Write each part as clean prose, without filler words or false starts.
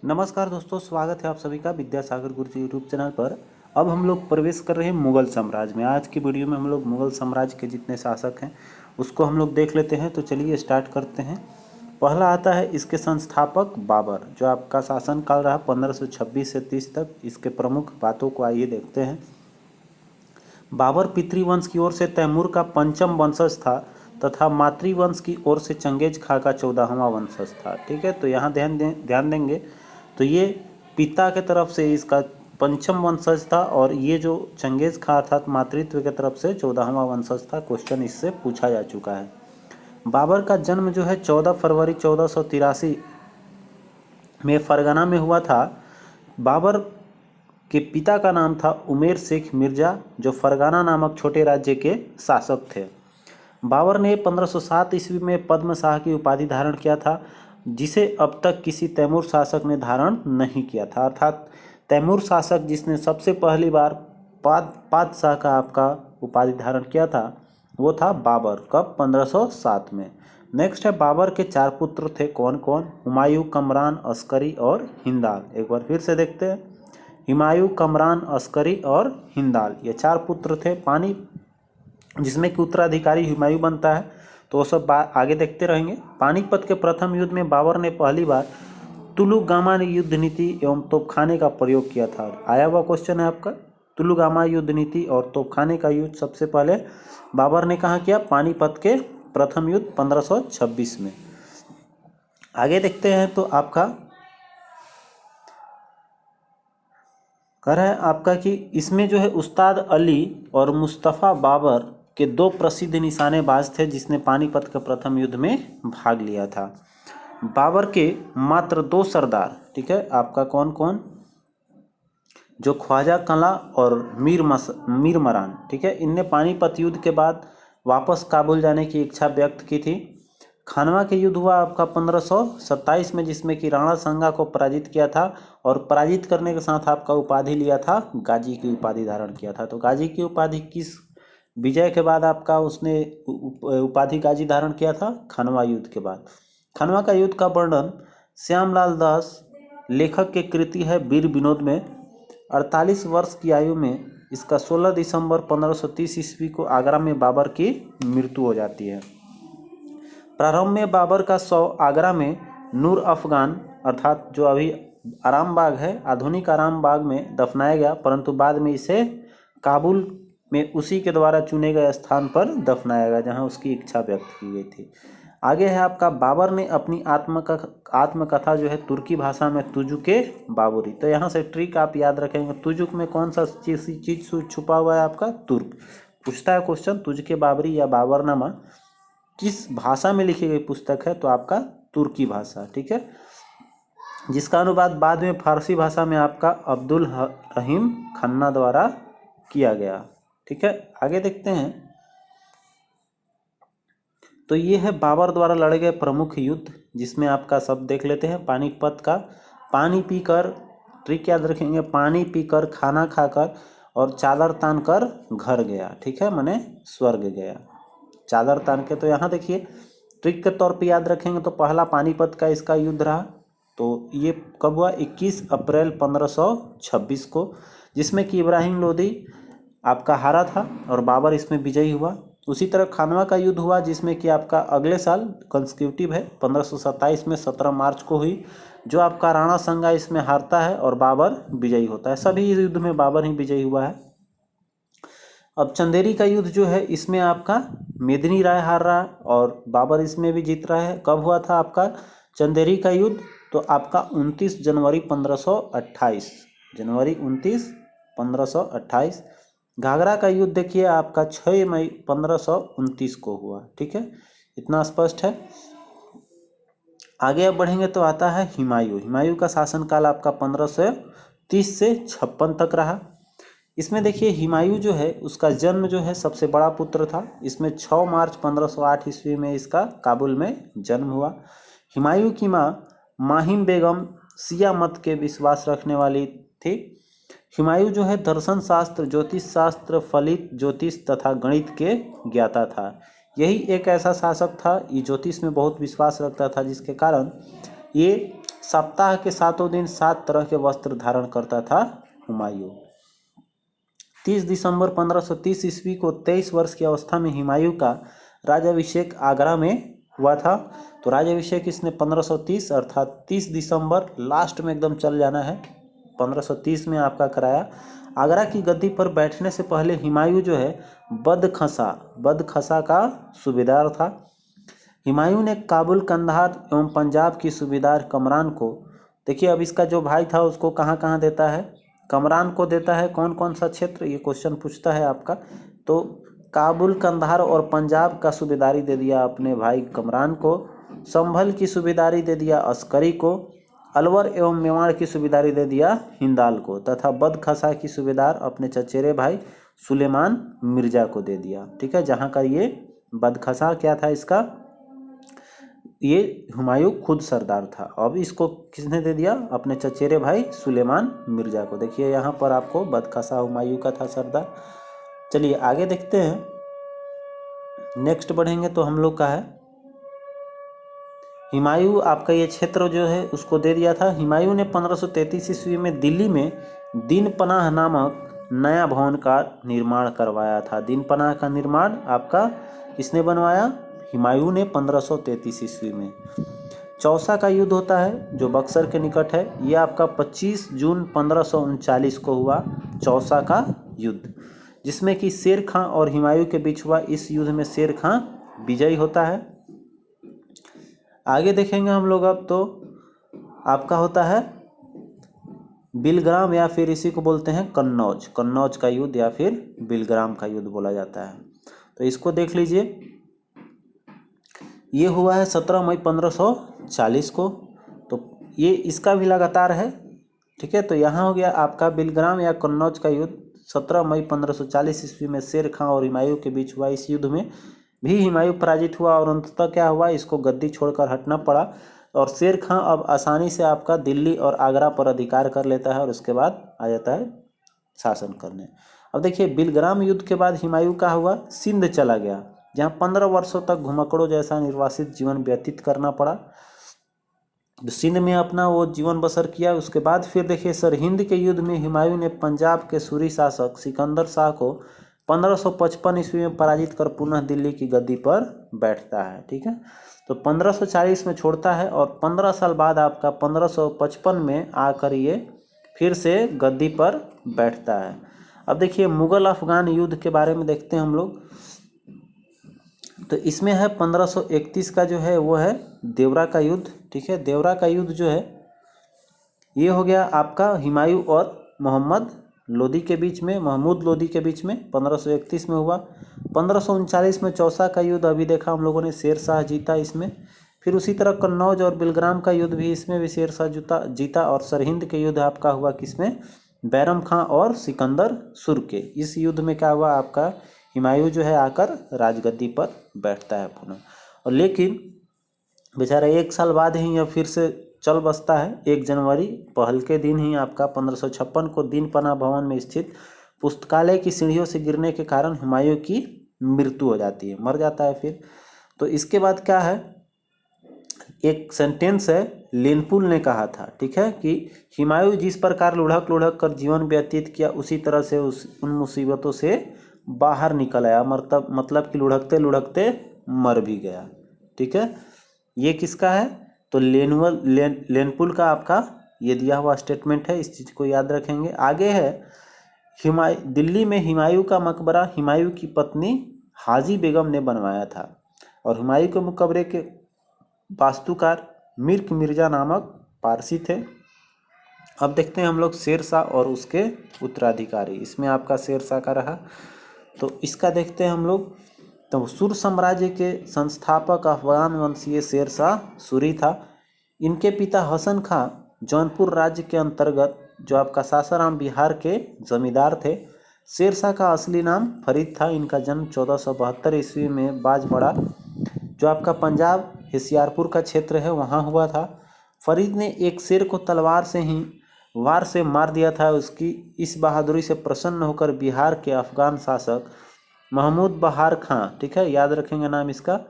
नमस्कार दोस्तों, स्वागत है आप सभी का विद्यासागर गुरुजी यूट्यूब चैनल पर। अब हम लोग प्रवेश कर रहे हैं मुगल साम्राज्य में। आज की वीडियो में हम लोग मुगल साम्राज्य के जितने शासक हैं उसको हम लोग देख लेते हैं। तो चलिए स्टार्ट करते हैं। पहला आता है इसके संस्थापक बाबर, जो आपका शासनकाल रहा 1526 से 30 तक। इसके प्रमुख बातों को आइए देखते हैं। बाबर पितृवंश की ओर से तैमूर का पंचम वंशज था तथा मातृवंश की ओर से चंगेज खां का 14वां वंशज था। ठीक है, तो यहाँ ध्यान देंगे तो ये पिता के तरफ से इसका पंचम वंशज था और ये जो चंगेज खां अर्थात मातृत्व के तरफ से 14वां वंशज था। क्वेश्चन इससे पूछा जा चुका है। बाबर का जन्म जो है 14 फरवरी 1483 में फरगना में हुआ था। बाबर के पिता का नाम था उमेर शेख मिर्जा, जो फरगाना नामक छोटे राज्य के शासक थे। बाबर ने 1507 ईस्वी में पद्म शाह की उपाधि धारण किया था, जिसे अब तक किसी तैमूर शासक ने धारण नहीं किया था। अर्थात तैमूर शासक जिसने सबसे पहली बार पादशाह का आपका उपाधि धारण किया था वो था बाबर। कब? 1507 में। नेक्स्ट है, बाबर के 4 पुत्र थे। कौन कौन? हुमायूं, कमरान, अस्करी और हिंदाल। एक बार फिर से देखते हैं। हुमायूं, कमरान, अस्करी और हिंदाल, ये 4 पुत्र थे। जिसमें कि उत्तराधिकारी हुमायूं बनता है, तो वो सब आगे देखते रहेंगे। पानीपत के प्रथम युद्ध में बाबर ने पहली बार तुलुगामा युद्ध नीति एवं तोपखाने का प्रयोग किया था। आया हुआ क्वेश्चन है आपका। तुलुगामा युद्ध नीति और तोपखाने का युद्ध सबसे पहले बाबर ने कहाँ किया? पानीपत के प्रथम युद्ध 1526 में। आगे देखते हैं तो आपका कह रहा है आपका कि इसमें जो है उस्ताद अली और मुस्तफ़ा बाबर के 2 प्रसिद्ध निशानेबाज थे, जिसने पानीपत के प्रथम युद्ध में भाग लिया था। बाबर के मात्र 2 सरदार, ठीक है, आपका कौन कौन? जो ख्वाजा कला और मीर मरान, ठीक है, इनने पानीपत युद्ध के बाद वापस काबुल जाने की इच्छा व्यक्त की थी। खानवा के युद्ध हुआ आपका 1527 में, जिसमें कि राणा संगा को पराजित किया था और पराजित करने के साथ आपका उपाधि लिया था, गाजी की उपाधि धारण किया था। तो गाजी की उपाधि किस विजय के बाद आपका उसने उपाधि गाजी धारण किया था? खानवा युद्ध के बाद। खानवा का युद्ध का वर्णन श्यामलाल दास लेखक की कृति है वीर विनोद में। 48 वर्ष की आयु में इसका 16 दिसंबर 1530 ईस्वी को आगरा में बाबर की मृत्यु हो जाती है। प्रारंभ में बाबर का शव आगरा में नूर अफगान अर्थात जो अभी आराम बाग है, आधुनिक आराम बाग में दफनाया गया, परंतु बाद में इसे काबुल में उसी के द्वारा चुने गए स्थान पर दफनाया गया जहां उसकी इच्छा व्यक्त की गई थी। आगे है आपका, बाबर ने अपनी आत्मकथा जो है तुर्की भाषा में तुजुके बाबरी। तो यहाँ से ट्रिक आप याद रखेंगे, तुजुक में कौन सा चीज छुपा हुआ है आपका? तुर्क। पूछता है क्वेश्चन, तुजुके बाबरी या बाबरनामा किस भाषा में लिखी गई पुस्तक है? तो आपका तुर्की भाषा, ठीक है, जिसका अनुवाद बाद में फारसी भाषा में आपका अब्दुल रहीम खन्ना द्वारा किया गया। ठीक है, आगे देखते हैं। तो ये है बाबर द्वारा लड़े गए प्रमुख युद्ध, जिसमें आपका सब देख लेते हैं। पानीपत का पानी पीकर, ट्रिक याद रखेंगे, पानी पीकर, खाना खाकर और चादर तान कर घर गया। ठीक है, माने स्वर्ग गया, चादर तान के। तो यहाँ देखिए ट्रिक के तौर पे याद रखेंगे तो पहला पानीपत का इसका युद्ध रहा। तो ये कब हुआ? 21 अप्रैल 1526 को, जिसमें कि इब्राहिम लोदी आपका हारा था और बाबर इसमें विजयी हुआ। उसी तरह खानवा का युद्ध हुआ, जिसमें कि आपका अगले साल कंसेक्यूटिव है 1527 में 17 मार्च को हुई, जो आपका राणा संगा इसमें हारता है और बाबर विजयी होता है। सभी युद्ध में बाबर ही विजयी हुआ है। अब चंदेरी का युद्ध जो है, इसमें आपका मेदिनी राय हार रहा है और बाबर इसमें भी जीत रहा है। कब हुआ था आपका चंदेरी का युद्ध? तो आपका 29 जनवरी 1528, जनवरी 29 1528। घाघरा का युद्ध देखिए आपका 6 मई 1529 को हुआ। ठीक है, इतना स्पष्ट है। आगे अब बढ़ेंगे तो आता है हुमायूं का शासनकाल आपका 1530 से 56 तक रहा। इसमें देखिए हुमायूं जो है उसका जन्म जो है सबसे बड़ा पुत्र था। इसमें 6 मार्च 1508 ईस्वी में इसका काबुल में जन्म हुआ। हुमायूं की माँ माहिम बेगम शिया मत के विश्वास रखने वाली थी। हुमायूं जो है दर्शन शास्त्र, ज्योतिष शास्त्र, फलित ज्योतिष तथा गणित के ज्ञाता था। यही एक ऐसा शासक था, ये ज्योतिष में बहुत विश्वास रखता था, जिसके कारण ये सप्ताह के 7 दिन 7 तरह के वस्त्र धारण करता था हुमायूं। 30 दिसंबर 1530 ईस्वी को 23 वर्ष की अवस्था में हुमायूं का राज्याभिषेक आगरा में हुआ था। तो राज्याभिषेक इसने 1530 अर्थात 30 दिसंबर लास्ट में एकदम चल जाना है, 1530 में आपका कराया। आगरा की गद्दी पर बैठने से पहले हुमायूं जो है बदखसा का सूबेदार था। हुमायूं ने काबुल, कंधार एवं पंजाब की सूबेदार कमरान को, देखिए अब इसका जो भाई था उसको कहाँ कहाँ देता है, कमरान को देता है। कौन कौन सा क्षेत्र, ये क्वेश्चन पूछता है आपका। तो काबुल, कंधार और पंजाब का सूबेदारी दे दिया अपने भाई कमरान को। संभल की सूबेदारी दे दिया अस्करी को। अलवर एवं मेवाड़ की सूबेदारी दे दिया हिंदाल को, तथा बदखसा की सूबेदार अपने चचेरे भाई सुलेमान मिर्जा को दे दिया। ठीक है, जहाँ का ये बदखसा क्या था, इसका ये हुमायूं खुद सरदार था। अब इसको किसने दे दिया, अपने चचेरे भाई सुलेमान मिर्जा को। देखिए यहाँ पर आपको बदखसा हुमायूं का था सरदार। चलिए आगे देखते हैं, नेक्स्ट बढ़ेंगे तो हम लोग का है हुमायूं आपका ये क्षेत्र जो है उसको दे दिया था। हुमायूं ने 1533 ईस्वी में दिल्ली में दीन पनाह नामक नया भवन का निर्माण करवाया था। दीन पनाह का निर्माण आपका किसने बनवाया, हुमायूं ने 1533 ईस्वी में। चौसा का युद्ध होता है जो बक्सर के निकट है, ये आपका 25 जून 1539 को हुआ चौसा का युद्ध, जिसमें कि शेर खां और हुमायूं के बीच हुआ। इस युद्ध में शेर खां विजयी होता है। आगे देखेंगे हम लोग अब, तो आपका होता है बिलग्राम या फिर इसी को बोलते हैं कन्नौज का युद्ध या फिर बिलग्राम का युद्ध बोला जाता है। तो इसको देख लीजिए, ये हुआ है 17 मई 1540 को। तो ये इसका भी लगातार है। ठीक है, तो यहाँ हो गया आपका बिलग्राम या कन्नौज का युद्ध 17 मई 1540 ईस्वी में शेर खां और हुमायूं के बीच हुआ। इस युद्ध में भी हुमायूं पराजित हुआ और अंततः क्या हुआ, इसको गद्दी छोड़कर हटना पड़ा और शेर खां अब आसानी से आपका दिल्ली और आगरा पर अधिकार कर लेता है और उसके बाद आ जाता है शासन करने। अब देखिए बिलग्राम युद्ध के बाद हुमायूं का हुआ सिंध चला गया, जहाँ 15 वर्षों तक घुमक्कड़ों जैसा निर्वासित जीवन व्यतीत करना पड़ा। सिंध में अपना वो जीवन बसर किया। उसके बाद फिर देखिए सरहिंद के युद्ध में हुमायूं ने पंजाब के सूरी शासक सिकंदर शाह को 1555 ईस्वी में पराजित कर पुनः दिल्ली की गद्दी पर बैठता है। ठीक है, तो 1540 में छोड़ता है और 15 साल बाद आपका 1555 में आकर ये फिर से गद्दी पर बैठता है। अब देखिए मुगल अफगान युद्ध के बारे में देखते हैं हम लोग। तो इसमें है 1531 का जो है वो है देवरा का युद्ध। ठीक है, देवरा का युद्ध जो है ये हो गया आपका हुमायूं और महमूद लोदी के बीच में 1531 में हुआ। 1539 में चौसा का युद्ध अभी देखा हम लोगों ने, शेर शाह जीता इसमें। फिर उसी तरह कन्नौज और बिलग्राम का युद्ध भी, इसमें भी शेर शाह जीता। और सरहिंद के युद्ध आपका हुआ किसमें, बैरम खां और सिकंदर सुर के। इस युद्ध में क्या हुआ, आपका हुमायूं जो है आकर राजगद्दी पर बैठता है पुनः। और लेकिन बेचारा 1 साल बाद ही यह फिर से चल बसता है। 1 जनवरी पहल के दिन ही आपका 1556 को दीन पनाह भवन में स्थित पुस्तकालय की सीढ़ियों से गिरने के कारण हुमायूं की मृत्यु हो जाती है, मर जाता है फिर। तो इसके बाद क्या है, एक सेंटेंस है लेनपुल ने कहा था, ठीक है, कि हुमायूं जिस प्रकार लुढ़क कर जीवन व्यतीत किया उसी तरह से उन मुसीबतों से बाहर निकल आया, मतलब कि लुढ़कते मर भी गया। ठीक है, ये किसका है, तो लेनपुल का आपका ये दिया हुआ स्टेटमेंट है, इस चीज़ को याद रखेंगे। आगे है दिल्ली में हुमायूं का मकबरा हुमायूं की पत्नी हाजी बेगम ने बनवाया था और हुमायूं के मकबरे के वास्तुकार मिर्क मिर्जा नामक पारसी थे। अब देखते हैं हम लोग शेर शाह और उसके उत्तराधिकारी। इसमें आपका शेर शाह का रहा, तो इसका देखते हैं हम लोग। तो सुर साम्राज्य के संस्थापक अफगान वंशीय शेर शाह सूरी था। इनके पिता हसन खां जौनपुर राज्य के अंतर्गत जो आपका सासाराम बिहार के जमींदार थे। शेर शाह का असली नाम फरीद था। इनका जन्म 1472 ईस्वी में बाजपड़ा जो आपका पंजाब होशियारपुर का क्षेत्र है वहाँ हुआ था। फरीद ने एक शेर को तलवार से ही वार से मार दिया था। उसकी इस बहादुरी से प्रसन्न होकर बिहार के अफगान शासक महमूद बहार खां, ठीक है, याद रखेंगे नाम इसका,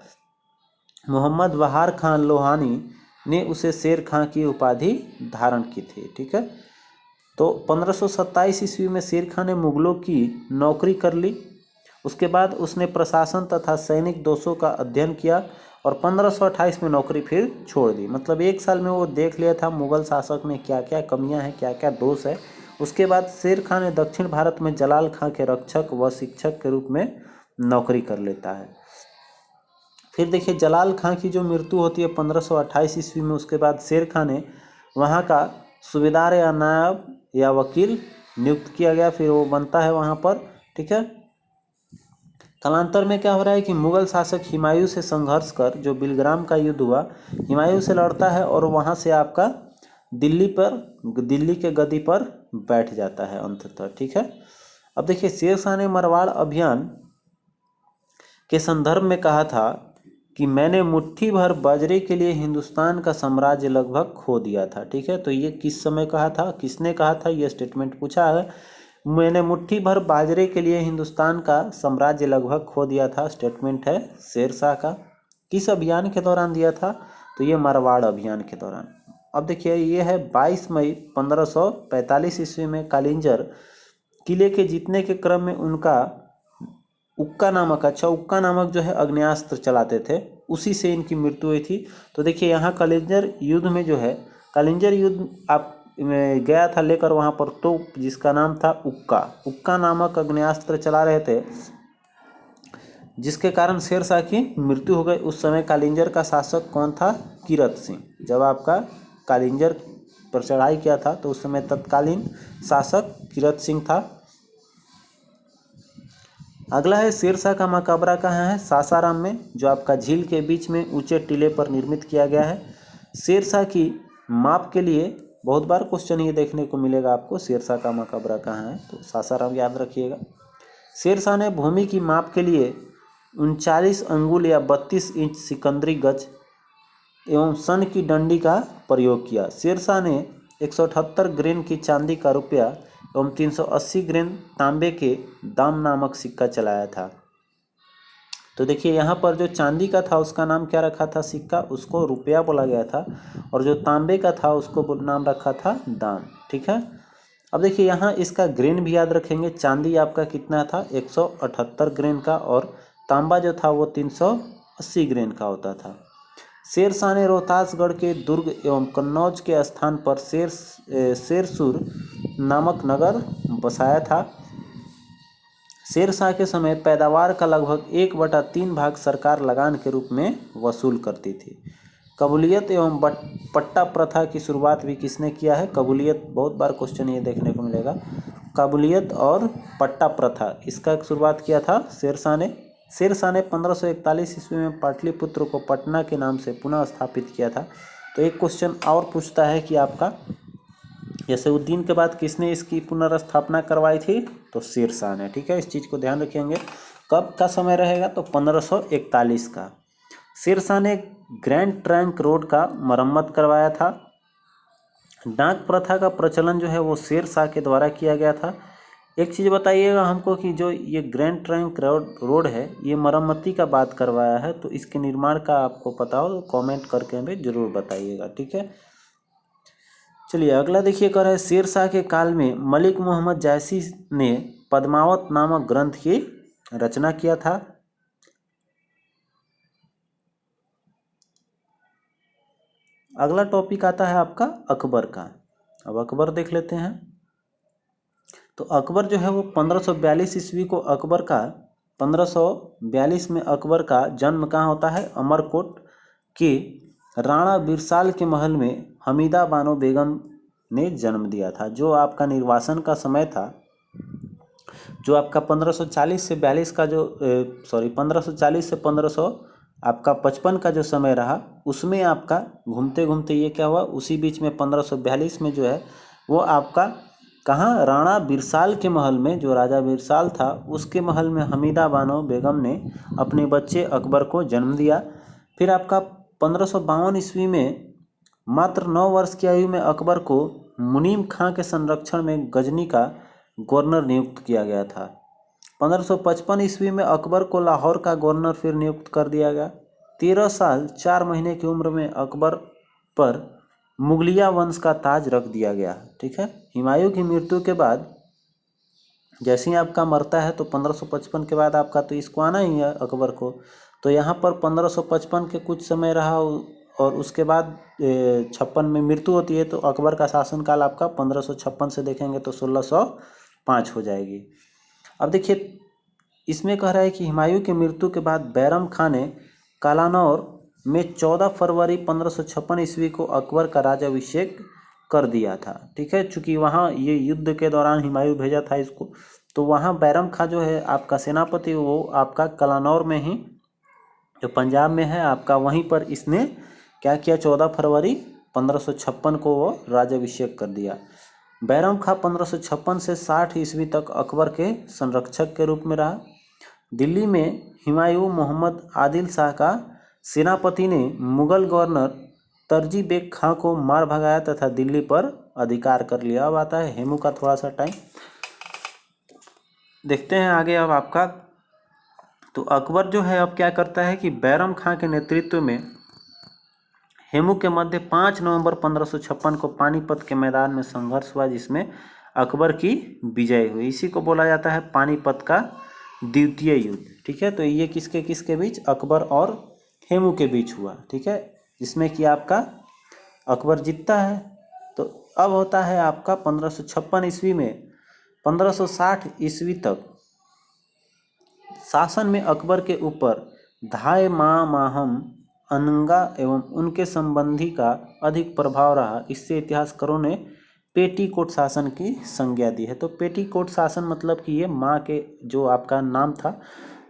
मोहम्मद बहार खां लोहानी ने उसे शेर खां की उपाधि धारण की थी। ठीक है, तो 1527 ईस्वी में शेर खां ने मुगलों की नौकरी कर ली। उसके बाद उसने प्रशासन तथा सैनिक दोषों का अध्ययन किया और 1528 में नौकरी फिर छोड़ दी। मतलब 1 साल में वो देख लिया था मुगल शासक में क्या क्या कमियां हैं, क्या क्या दोष है। उसके बाद शेर खां ने दक्षिण भारत में जलाल खां के रक्षक व शिक्षक के रूप में नौकरी कर लेता है। फिर देखिए जलाल खां की जो मृत्यु होती है 1528 ईस्वी में। उसके बाद शेर खां ने वहाँ का सूबेदार या नायब या वकील नियुक्त किया गया, फिर वो बनता है वहाँ पर। ठीक है, कालांतर में क्या हो रहा है कि मुगल शासक हुमायूं से संघर्ष कर जो बिलग्राम का युद्ध हुआ, हुमायूं से लड़ता है और वहाँ से आपका दिल्ली के गद्दी पर बैठ जाता है अंततः। ठीक है, अब देखिए शेर शाह ने मारवाड़ अभियान के संदर्भ में कहा था कि मैंने मुट्ठी भर बाजरे के लिए हिंदुस्तान का साम्राज्य लगभग खो दिया था। ठीक है, तो ये किस समय कहा था, किसने कहा था, ये स्टेटमेंट पूछा है। मैंने मुट्ठी भर बाजरे के लिए हिंदुस्तान का साम्राज्य लगभग खो दिया था, स्टेटमेंट है शेर शाह का। किस अभियान के दौरान दिया था, तो ये मारवाड़ अभियान के दौरान। अब देखिए ये है 22 मई 1545 ईस्वी में कालिंजर किले के जीतने के क्रम में उनका उक्का नामक जो है अग्नेयास्त्र चलाते थे, उसी से इनकी मृत्यु हुई थी। तो देखिए यहाँ कालिंजर युद्ध में जो है, कालिंजर युद्ध आप गया था लेकर वहाँ पर तोप, जिसका नाम था उक्का नामक अग्नेयास्त्र चला रहे थे, जिसके कारण शेर शाह की मृत्यु हो गई। उस समय कालिंजर का शासक कौन था, कीरत सिंह। जब आपका कालिंजर पर चढ़ाई किया था तो उस समय तत्कालीन शासक कीरत सिंह था। अगला है शेर शाह का मकबरा कहाँ है, सासाराम में, जो आपका झील के बीच में ऊंचे टीले पर निर्मित किया गया है। शेर शाह की माप के लिए बहुत बार क्वेश्चन ये देखने को मिलेगा आपको, शेर शाह का मकबरा कहाँ है, तो सासाराम याद रखिएगा। शेर शाह ने भूमि की माप के लिए 39 अंगुल या 32 इंच सिकंदरी गज एवं सन की डंडी का प्रयोग किया। शेर शाह ने 178 ग्रेन की चांदी का रुपया एवं 380 ग्रेन तांबे के दाम नामक सिक्का चलाया था। तो देखिए यहाँ पर जो चांदी का था उसका नाम क्या रखा था, सिक्का, उसको रुपया बोला गया था, और जो तांबे का था उसको नाम रखा था दाम। ठीक है, अब देखिए यहाँ इसका ग्रेन भी याद रखेंगे। चांदी आपका कितना था, 178 ग्रेन का, और तांबा जो था वो 380 ग्रेन का होता था। शेर शाह ने रोहतासगढ़ के दुर्ग एवं कन्नौज के स्थान पर शेरसुर नामक नगर बसाया था। शेर शाह के समय पैदावार का लगभग 1/3 भाग सरकार लगान के रूप में वसूल करती थी। कबूलियत एवं पट्टा प्रथा की शुरुआत भी किसने किया है, कबूलियत, बहुत बार क्वेश्चन ये देखने को मिलेगा, कबूलियत और पट्टा प्रथा, इसका शुरुआत किया था शेर शाह ने। शेर शाह ने 1541 ईस्वी में पाटलिपुत्र को पटना के नाम से पुनः स्थापित किया था। तो एक क्वेश्चन और पूछता है कि आपका यसउद्दीन के बाद किसने इसकी पुनर्स्थापना करवाई थी, तो शेर शाह ने। ठीक है, इस चीज़ को ध्यान रखेंगे। कब का समय रहेगा, तो 1541 का। शेर शाह ने ग्रैंड ट्रंक रोड का मरम्मत करवाया था। डाक प्रथा का प्रचलन जो है वो शेर शाह के द्वारा किया गया था। एक चीज़ बताइएगा हमको कि जो ये ग्रैंड ट्रंक रोड है ये मरम्मती का बात करवाया है, तो इसके निर्माण का आपको पता हो तो कमेंट करके हमें ज़रूर बताइएगा। ठीक है, चलिए अगला देखिए कर है, शेर शाह के काल में मलिक मोहम्मद जायसी ने पद्मावत नामक ग्रंथ की रचना किया था। अगला टॉपिक आता है आपका अकबर का। अब अकबर देख लेते हैं। तो अकबर जो है वो 1542 ईस्वी को 1542 में अकबर का जन्म कहाँ होता है, अमरकोट के राणा बिरसाल के महल में हमीदा बानो बेगम ने जन्म दिया था। जो आपका निर्वासन का समय था, जो आपका 1540 से 42 का जो 1540 से 1555 का जो समय रहा, उसमें आपका घूमते घूमते ये क्या हुआ, उसी बीच में 1542 में जो है वो आपका कहाँ, राणा बिरसाल के महल में, जो राजा बिरसाल था उसके महल में हमीदा बानो बेगम ने अपने बच्चे अकबर को जन्म दिया। फिर आपका 1552 ईस्वी में मात्र 9 वर्ष की आयु में अकबर को मुनीम खां के संरक्षण में गजनी का गवर्नर नियुक्त किया गया था। 1555 ईस्वी में अकबर को लाहौर का गवर्नर फिर नियुक्त कर दिया गया। 13 साल 4 महीने की उम्र में अकबर पर मुगलिया वंश का ताज रख दिया गया। ठीक है, हुमायूं की मृत्यु के बाद जैसे ही आपका मरता है तो 1555 के बाद आपका तो इसको आना ही है अकबर को, तो यहाँ पर 1555 के कुछ समय रहा और उसके बाद 56 में मृत्यु होती है, तो अकबर का शासनकाल आपका 1556 से देखेंगे तो 1605 हो जाएगी। अब देखिए इसमें कह रहा है कि हुमायूं की मृत्यु के बाद बैरम खान ने कालानौर में 14 फरवरी 1556 ईस्वी को अकबर का राज्याभिषेक कर दिया था। ठीक है, चूँकि वहाँ ये युद्ध के दौरान हुमायूं भेजा था इसको, तो वहाँ बैरम खां जो है आपका सेनापति, वो आपका कलानौर में ही जो पंजाब में है आपका, वहीं पर इसने क्या किया, 14 फरवरी 1556 को वो राज्याभिषेक कर दिया। बैरम खां 1556 से 60 ईस्वी तक अकबर के संरक्षक के रूप में रहा। दिल्ली में हुमायूं मोहम्मद आदिल शाह का सेनापति ने मुगल गवर्नर तरजी बेग खां को मार भगाया तथा दिल्ली पर अधिकार कर लिया। अब आता है हेमू का थोड़ा सा टाइम, देखते हैं आगे अब आपका। तो अकबर जो है अब क्या करता है कि बैरम खां के नेतृत्व में हेमू के मध्य 5 नवंबर 1556 को पानीपत के मैदान में संघर्ष हुआ, जिसमें अकबर की विजय हुई। इसी को बोला जाता है पानीपत का द्वितीय युद्ध। ठीक है, तो ये किसके किसके बीच, अकबर और हेमू के बीच हुआ। ठीक है, जिसमें कि आपका अकबर जीतता है। तो अब होता है आपका 1556 ईस्वी में 1560 ईस्वी तक शासन में अकबर के ऊपर धाय माहम अनंगा एवं उनके संबंधी का अधिक प्रभाव रहा। इससे इतिहासकारों ने पेटीकोट शासन की संज्ञा दी है। तो पेटीकोट शासन मतलब कि ये माँ के जो आपका नाम था,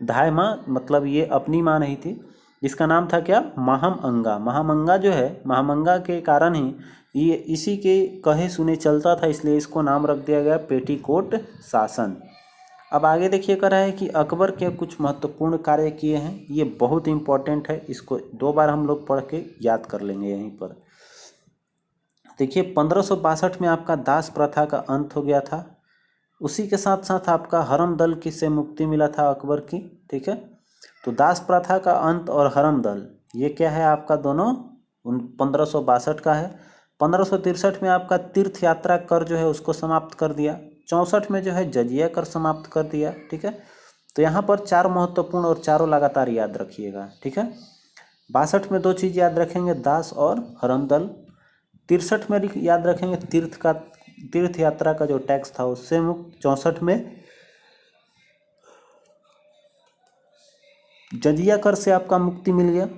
धाय माँ मतलब ये अपनी माँ नहीं थी, जिसका नाम था क्या, महामंगा। महामंगा जो है, महामंगा के कारण ही ये इसी के कहे सुने चलता था, इसलिए इसको नाम रख दिया गया पेटीकोट शासन। अब आगे देखिए कर रहा है कि अकबर के कुछ महत्वपूर्ण कार्य किए हैं, ये बहुत इंपॉर्टेंट है, इसको 2 बार हम लोग पढ़ के याद कर लेंगे यहीं पर। देखिए 1562 में आपका दास प्रथा का अंत हो गया था। उसी के साथ साथ आपका हरम दल की से मुक्ति मिला था अकबर की। ठीक है, तो दास प्रथा का अंत और हरम दल ये क्या है आपका, दोनों 1562 का है। 1563 में आपका तीर्थ यात्रा कर जो है उसको समाप्त कर दिया। 64 में जो है जजिया कर समाप्त कर दिया। ठीक है, तो यहाँ पर 4 महत्वपूर्ण और चारों लगातार याद रखिएगा। ठीक है, 62 में 2 चीज़ याद रखेंगे, दास और हरम दल। 63 में याद रखेंगे तीर्थ यात्रा का जो टैक्स था उससे मुक्त। 64 में जजिया कर से आपका मुक्ति मिल गया।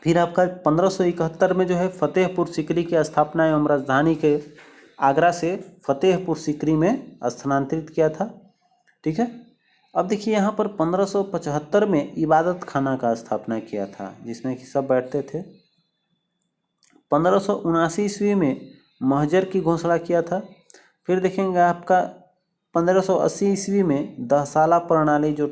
फिर आपका 1571 में जो है फतेहपुर सीकरी की स्थापना एवं राजधानी के आगरा से फतेहपुर सीकरी में स्थानांतरित किया था। ठीक है, अब देखिए यहाँ पर 1575 में इबादत खाना का स्थापना किया था, जिसमें कि सब बैठते थे। 1579 ईस्वी में महजर की घोषणा किया था। फिर देखेंगे आपका 1580 ईस्वी में दहसाला प्रणाली जो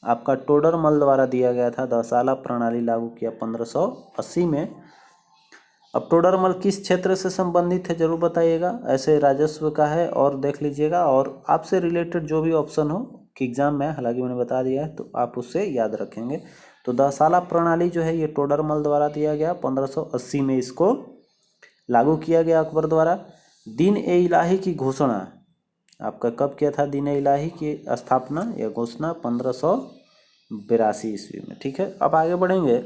आपका टोडरमल द्वारा दिया गया था, दहसाला प्रणाली लागू किया 1580 में। अब टोडरमल किस क्षेत्र से संबंधित है जरूर बताइएगा, ऐसे राजस्व का है और देख लीजिएगा, और आपसे रिलेटेड जो भी ऑप्शन हो कि एग्जाम में, हालांकि मैंने बता दिया है तो आप उससे याद रखेंगे। तो दहसाला प्रणाली जो है ये टोडरमल द्वारा दिया गया, 1580 में इसको लागू किया गया अकबर द्वारा। दीन ए इलाही की घोषणा आपका कब किया था, दीन ए इलाही की स्थापना या घोषणा 1582 ईस्वी में। ठीक है, अब आगे बढ़ेंगे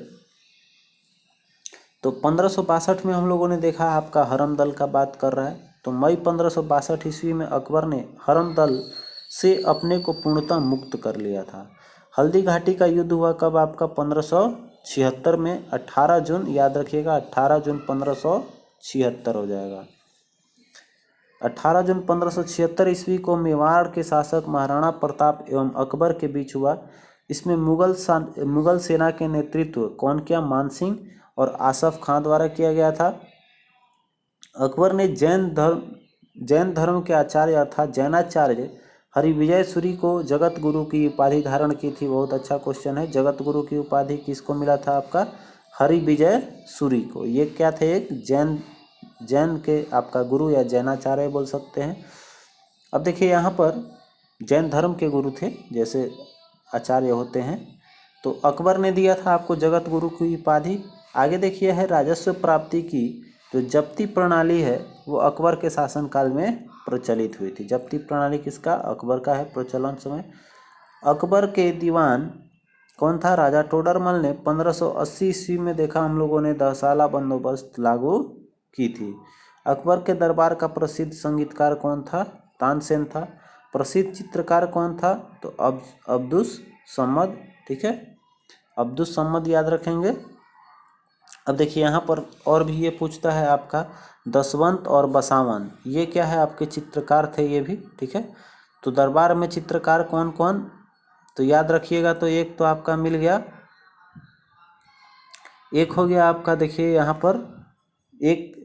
तो 1562 में हम लोगों ने देखा आपका हरम दल का बात कर रहा है। तो मई 1562 ईस्वी में अकबर ने हरम दल से अपने को पूर्णतः मुक्त कर लिया था। हल्दी घाटी का युद्ध हुआ कब आपका, 1576 में 18 जून, याद रखिएगा 18 जून 1576 हो जाएगा। 18 जून 1576 ईस्वी को मेवाड़ के शासक महाराणा प्रताप एवं अकबर के बीच हुआ। इसमें मुगल सेना के नेतृत्व कौन किया, मानसिंह और आसफ खां द्वारा किया गया था। अकबर ने जैन धर्म के आचार्य अर्थात जैनाचार्य हरिविजय सूरी को जगत गुरु की उपाधि धारण की थी। बहुत अच्छा क्वेश्चन है, जगत गुरु की उपाधि किसको मिला था आपका, हरिविजय सूरी को। ये क्या थे, एक जैन के आपका गुरु या जैनाचार्य बोल सकते हैं। अब देखिए यहाँ पर जैन धर्म के गुरु थे, जैसे आचार्य होते हैं। तो अकबर ने दिया था आपको जगत गुरु की उपाधि। आगे देखिए है राजस्व प्राप्ति की जो जब्ती प्रणाली है वो अकबर के शासनकाल में प्रचलित हुई थी। जब्ती प्रणाली किसका? अकबर का है प्रचलन समय। अकबर के दीवान कौन था? राजा टोडरमल ने 1580 ईस्वी में देखा हम लोगों ने दहसाला बंदोबस्त लागू की थी। अकबर के दरबार का प्रसिद्ध संगीतकार कौन था? तानसेन था। प्रसिद्ध चित्रकार कौन था? तो अब्दुस सम्मद। ठीक है, अब्दुस सम्मद याद रखेंगे। अब देखिए यहाँ पर और भी ये पूछता है आपका दसवंत और बसावन, ये क्या है? आपके चित्रकार थे ये भी। ठीक है, तो दरबार में चित्रकार कौन कौन? तो याद रखिएगा। तो एक तो आपका मिल गया, एक हो गया आपका देखिए यहाँ पर एक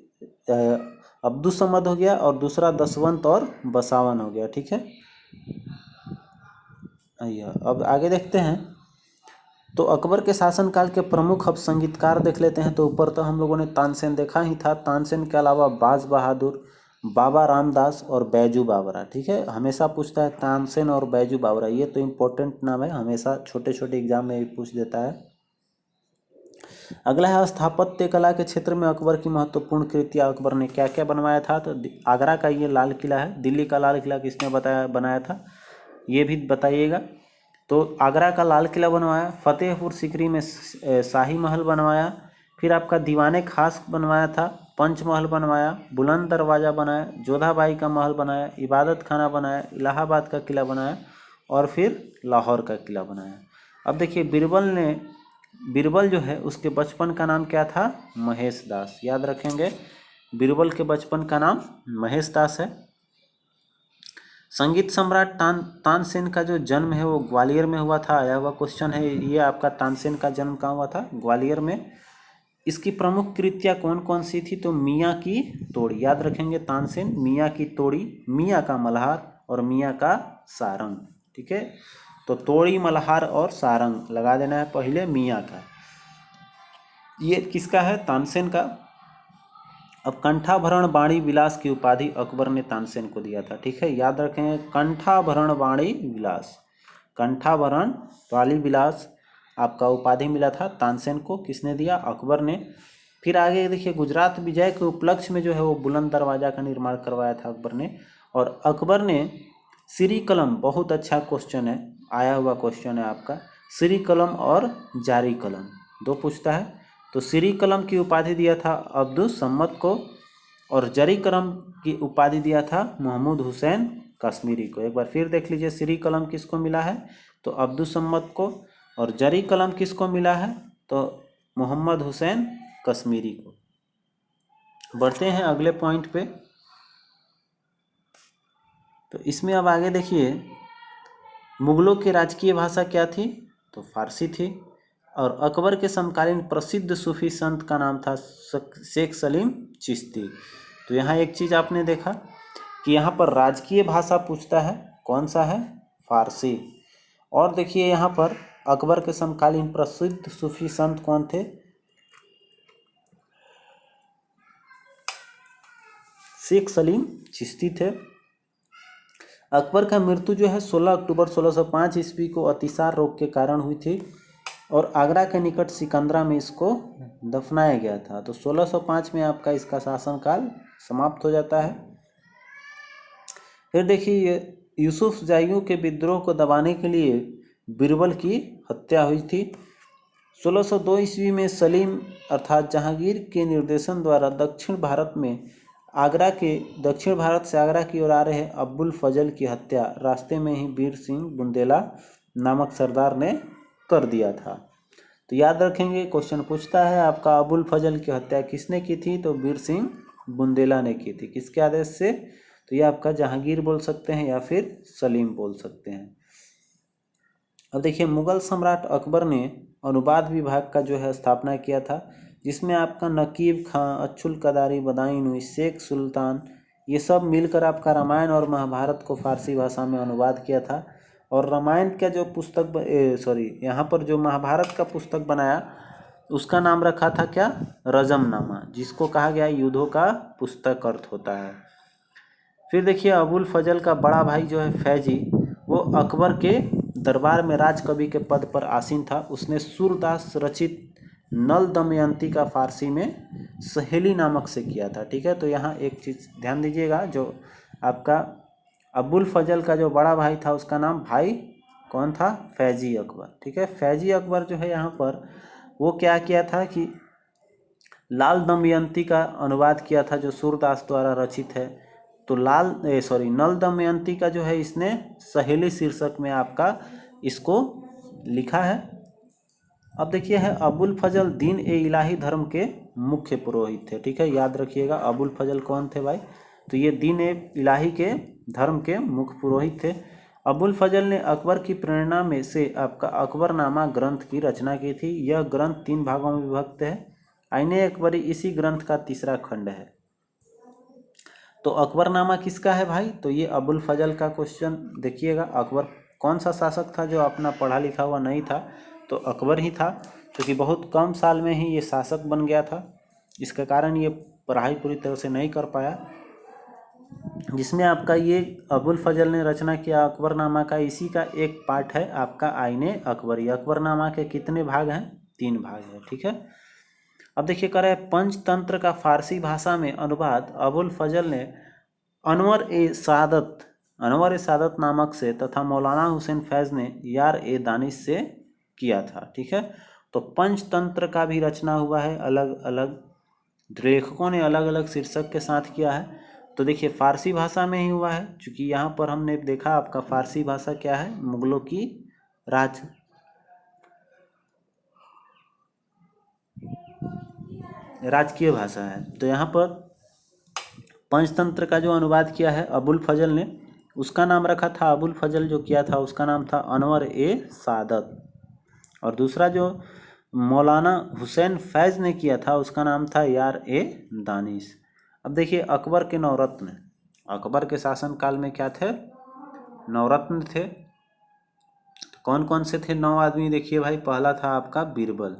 अब्दुस समद हो गया और दूसरा दसवंत और बसावन हो गया। ठीक है, आइए अब आगे देखते हैं। तो अकबर के शासनकाल के प्रमुख अब संगीतकार देख लेते हैं। तो ऊपर तो हम लोगों ने तानसेन देखा ही था। तानसेन के अलावा बाज बहादुर, बाबा रामदास और बैजू बावरा। ठीक है, हमेशा पूछता है तानसेन और बैजू बावरा, ये तो इम्पोर्टेंट नाम है, हमेशा छोटे छोटे एग्जाम में भी पूछ देता है। अगला है स्थापत्य कला के क्षेत्र में अकबर की महत्वपूर्ण कृतियाँ। अकबर ने क्या क्या बनवाया था? तो आगरा का ये लाल किला है। दिल्ली का लाल किला किसने बनाया था, ये भी बताइएगा। तो आगरा का लाल किला बनवाया, फतेहपुर सीकरी में शाही महल बनवाया, फिर आपका दीवाने खास बनवाया था, पंचमहल बनवाया, बुलंद दरवाज़ा बनाया, जोधाबाई का महल बनाया, इबादत खाना बनाया, इलाहाबाद का किला बनाया और फिर लाहौर का किला बनाया। अब देखिए बीरबल जो है उसके बचपन का नाम क्या था? महेश दास। याद रखेंगे, बीरबल के बचपन का नाम महेश दास है। संगीत सम्राट तानसेन का जो जन्म है वो ग्वालियर में हुआ था। आया हुआ क्वेश्चन है ये आपका, तानसेन का जन्म कहाँ हुआ था? ग्वालियर में। इसकी प्रमुख कृतियाँ कौन कौन सी थी? तो मियाँ की तोड़ी। याद रखेंगे, तानसेन मियाँ की तोड़ी, मियाँ का मल्हार और मियाँ का सारंग। ठीक है, तो तोड़ी, मल्हार और सारंग लगा देना है पहले मियाँ का। ये किसका है? तानसेन का। अब कंठाभरण बाणी विलास की उपाधि अकबर ने तानसेन को दिया था। ठीक है, याद रखें, कंठाभरण बाणी विलास, कंठाभरण बाणी विलास आपका उपाधि मिला था तानसेन को। किसने दिया? अकबर ने। फिर आगे देखिए, गुजरात विजय के उपलक्ष्य में जो है वो बुलंद दरवाज़ा का निर्माण करवाया था अकबर ने। और अकबर ने श्री कलम, बहुत अच्छा क्वेश्चन है, आया हुआ क्वेश्चन है आपका, श्री कलम और जारी कलम दो पूछता है। तो श्री कलम की उपाधि दिया था अब्दुस सम्मद को और जरी कलम की उपाधि दिया था महमूद हुसैन कश्मीरी को। एक बार फिर देख लीजिए, श्री कलम किसको मिला है? तो अब्दुस सम्मद को। और जरी कलम किसको मिला है? तो मोहम्मद हुसैन कश्मीरी को। बढ़ते हैं अगले पॉइंट पे। तो इसमें अब आगे देखिए, मुगलों की राजकीय भाषा क्या थी? तो फारसी थी। और अकबर के समकालीन प्रसिद्ध सूफी संत का नाम था शेख सलीम चिश्ती। तो यहाँ एक चीज़ आपने देखा कि यहाँ पर राजकीय भाषा पूछता है, कौन सा है? फारसी। और देखिए यहाँ पर अकबर के समकालीन प्रसिद्ध सूफी संत कौन थे? शेख सलीम चिश्ती थे। अकबर का मृत्यु जो है 16 अक्टूबर 1605 ईस्वी को अतिसार रोग के कारण हुई थी और आगरा के निकट सिकंदरा में इसको दफनाया गया था। तो 1605 में आपका इसका शासनकाल समाप्त हो जाता है। फिर देखिए, यूसुफ जाइयों के विद्रोह को दबाने के लिए बीरबल की हत्या हुई थी। 1602 ईस्वी में सलीम अर्थात जहांगीर के निर्देशन द्वारा दक्षिण भारत से आगरा की ओर आ रहे अब्बुल फजल की हत्या रास्ते में ही वीर सिंह बुंदेला नामक सरदार ने कर दिया था। तो याद रखेंगे, क्वेश्चन पूछता है आपका अबुल फजल की हत्या किसने की थी? तो वीर सिंह बुंदेला ने की थी। किसके आदेश से? तो ये आपका जहांगीर बोल सकते हैं या फिर सलीम बोल सकते हैं। अब देखिए, मुगल सम्राट अकबर ने अनुवाद विभाग का जो है स्थापना किया था, जिसमें आपका नकीब खां, अच्छुल कदारी, बदायूं, शेख सुल्तान, ये सब मिलकर आपका रामायण और महाभारत को फारसी भाषा में अनुवाद किया था। और रामायण का जो पुस्तक यहाँ पर जो महाभारत का पुस्तक बनाया उसका नाम रखा था क्या? रजमनामा, जिसको कहा गया युद्धों का पुस्तक अर्थ होता है। फिर देखिए, अबुल फजल का बड़ा भाई जो है फैजी, वो अकबर के दरबार में राजकवि के पद पर आसीन था। उसने सूरदास रचित नल दमयंती का फारसी में सहेली नामक से किया था। ठीक है, तो यहाँ एक चीज़ ध्यान दीजिएगा, जो आपका अबुल फजल का जो बड़ा भाई था उसका नाम भाई कौन था, फैजी अकबर। ठीक है, फैजी अकबर जो है यहाँ पर वो क्या किया था कि लाल दमयंती का अनुवाद किया था जो सूरदास द्वारा रचित है। तो नल दमयंती का जो है इसने सहेली शीर्षक में आपका इसको लिखा है। अब देखिए है अबुल फजल दीन ए इलाही धर्म के मुख्य पुरोहित थे। ठीक है, याद रखिएगा अबुल फजल कौन थे भाई, तो ये दीन ए इलाही के धर्म के मुख्य पुरोहित थे। अबुल फजल ने अकबर की प्रेरणा में से आपका अकबरनामा ग्रंथ की रचना की थी। यह ग्रंथ 3 भागों में विभक्त है। आईने अकबरी इसी ग्रंथ का तीसरा खंड है। तो अकबरनामा किसका है भाई, तो ये अबुल फजल का क्वेश्चन देखिएगा। अकबर कौन सा शासक था जो अपना पढ़ा लिखा हुआ नहीं था, तो अकबर ही था, क्योंकि बहुत कम साल में ही ये शासक बन गया था। इसके कारण ये पढ़ाई पूरी तरह से नहीं कर पाया। जिसमें आपका ये अबुल फजल ने रचना किया अकबरनामा का, इसी का एक पार्ट है आपका आईने अकबरी। अकबरनामा के कितने भाग हैं, 3 भाग हैं। ठीक है, अब देखिए कर रहे हैं पंचतंत्र का फारसी भाषा में अनुवाद अबुल फजल ने अनवर ए सादत नामक से तथा मौलाना हुसैन फैज़ ने यार ए दानिश से किया था। ठीक है, तो पंचतंत्र का भी रचना हुआ है, अलग अलग लेखकों ने अलग अलग शीर्षक के साथ किया है। तो देखिए फारसी भाषा में ही हुआ है, क्योंकि यहाँ पर हमने देखा आपका फारसी भाषा क्या है, मुगलों की राजकीय भाषा है। तो यहाँ पर पंचतंत्र का जो अनुवाद किया है अबुल फजल ने, उसका नाम रखा था, अबुल फजल जो किया था उसका नाम था अनवर ए सादत, और दूसरा जो मौलाना हुसैन फैज़ ने किया था उसका नाम था यार ए दानिश। अब देखिए अकबर के नवरत्न, अकबर के शासनकाल में क्या थे, नवरत्न थे। तो कौन कौन से थे 9 आदमी, देखिए भाई पहला था आपका बीरबल।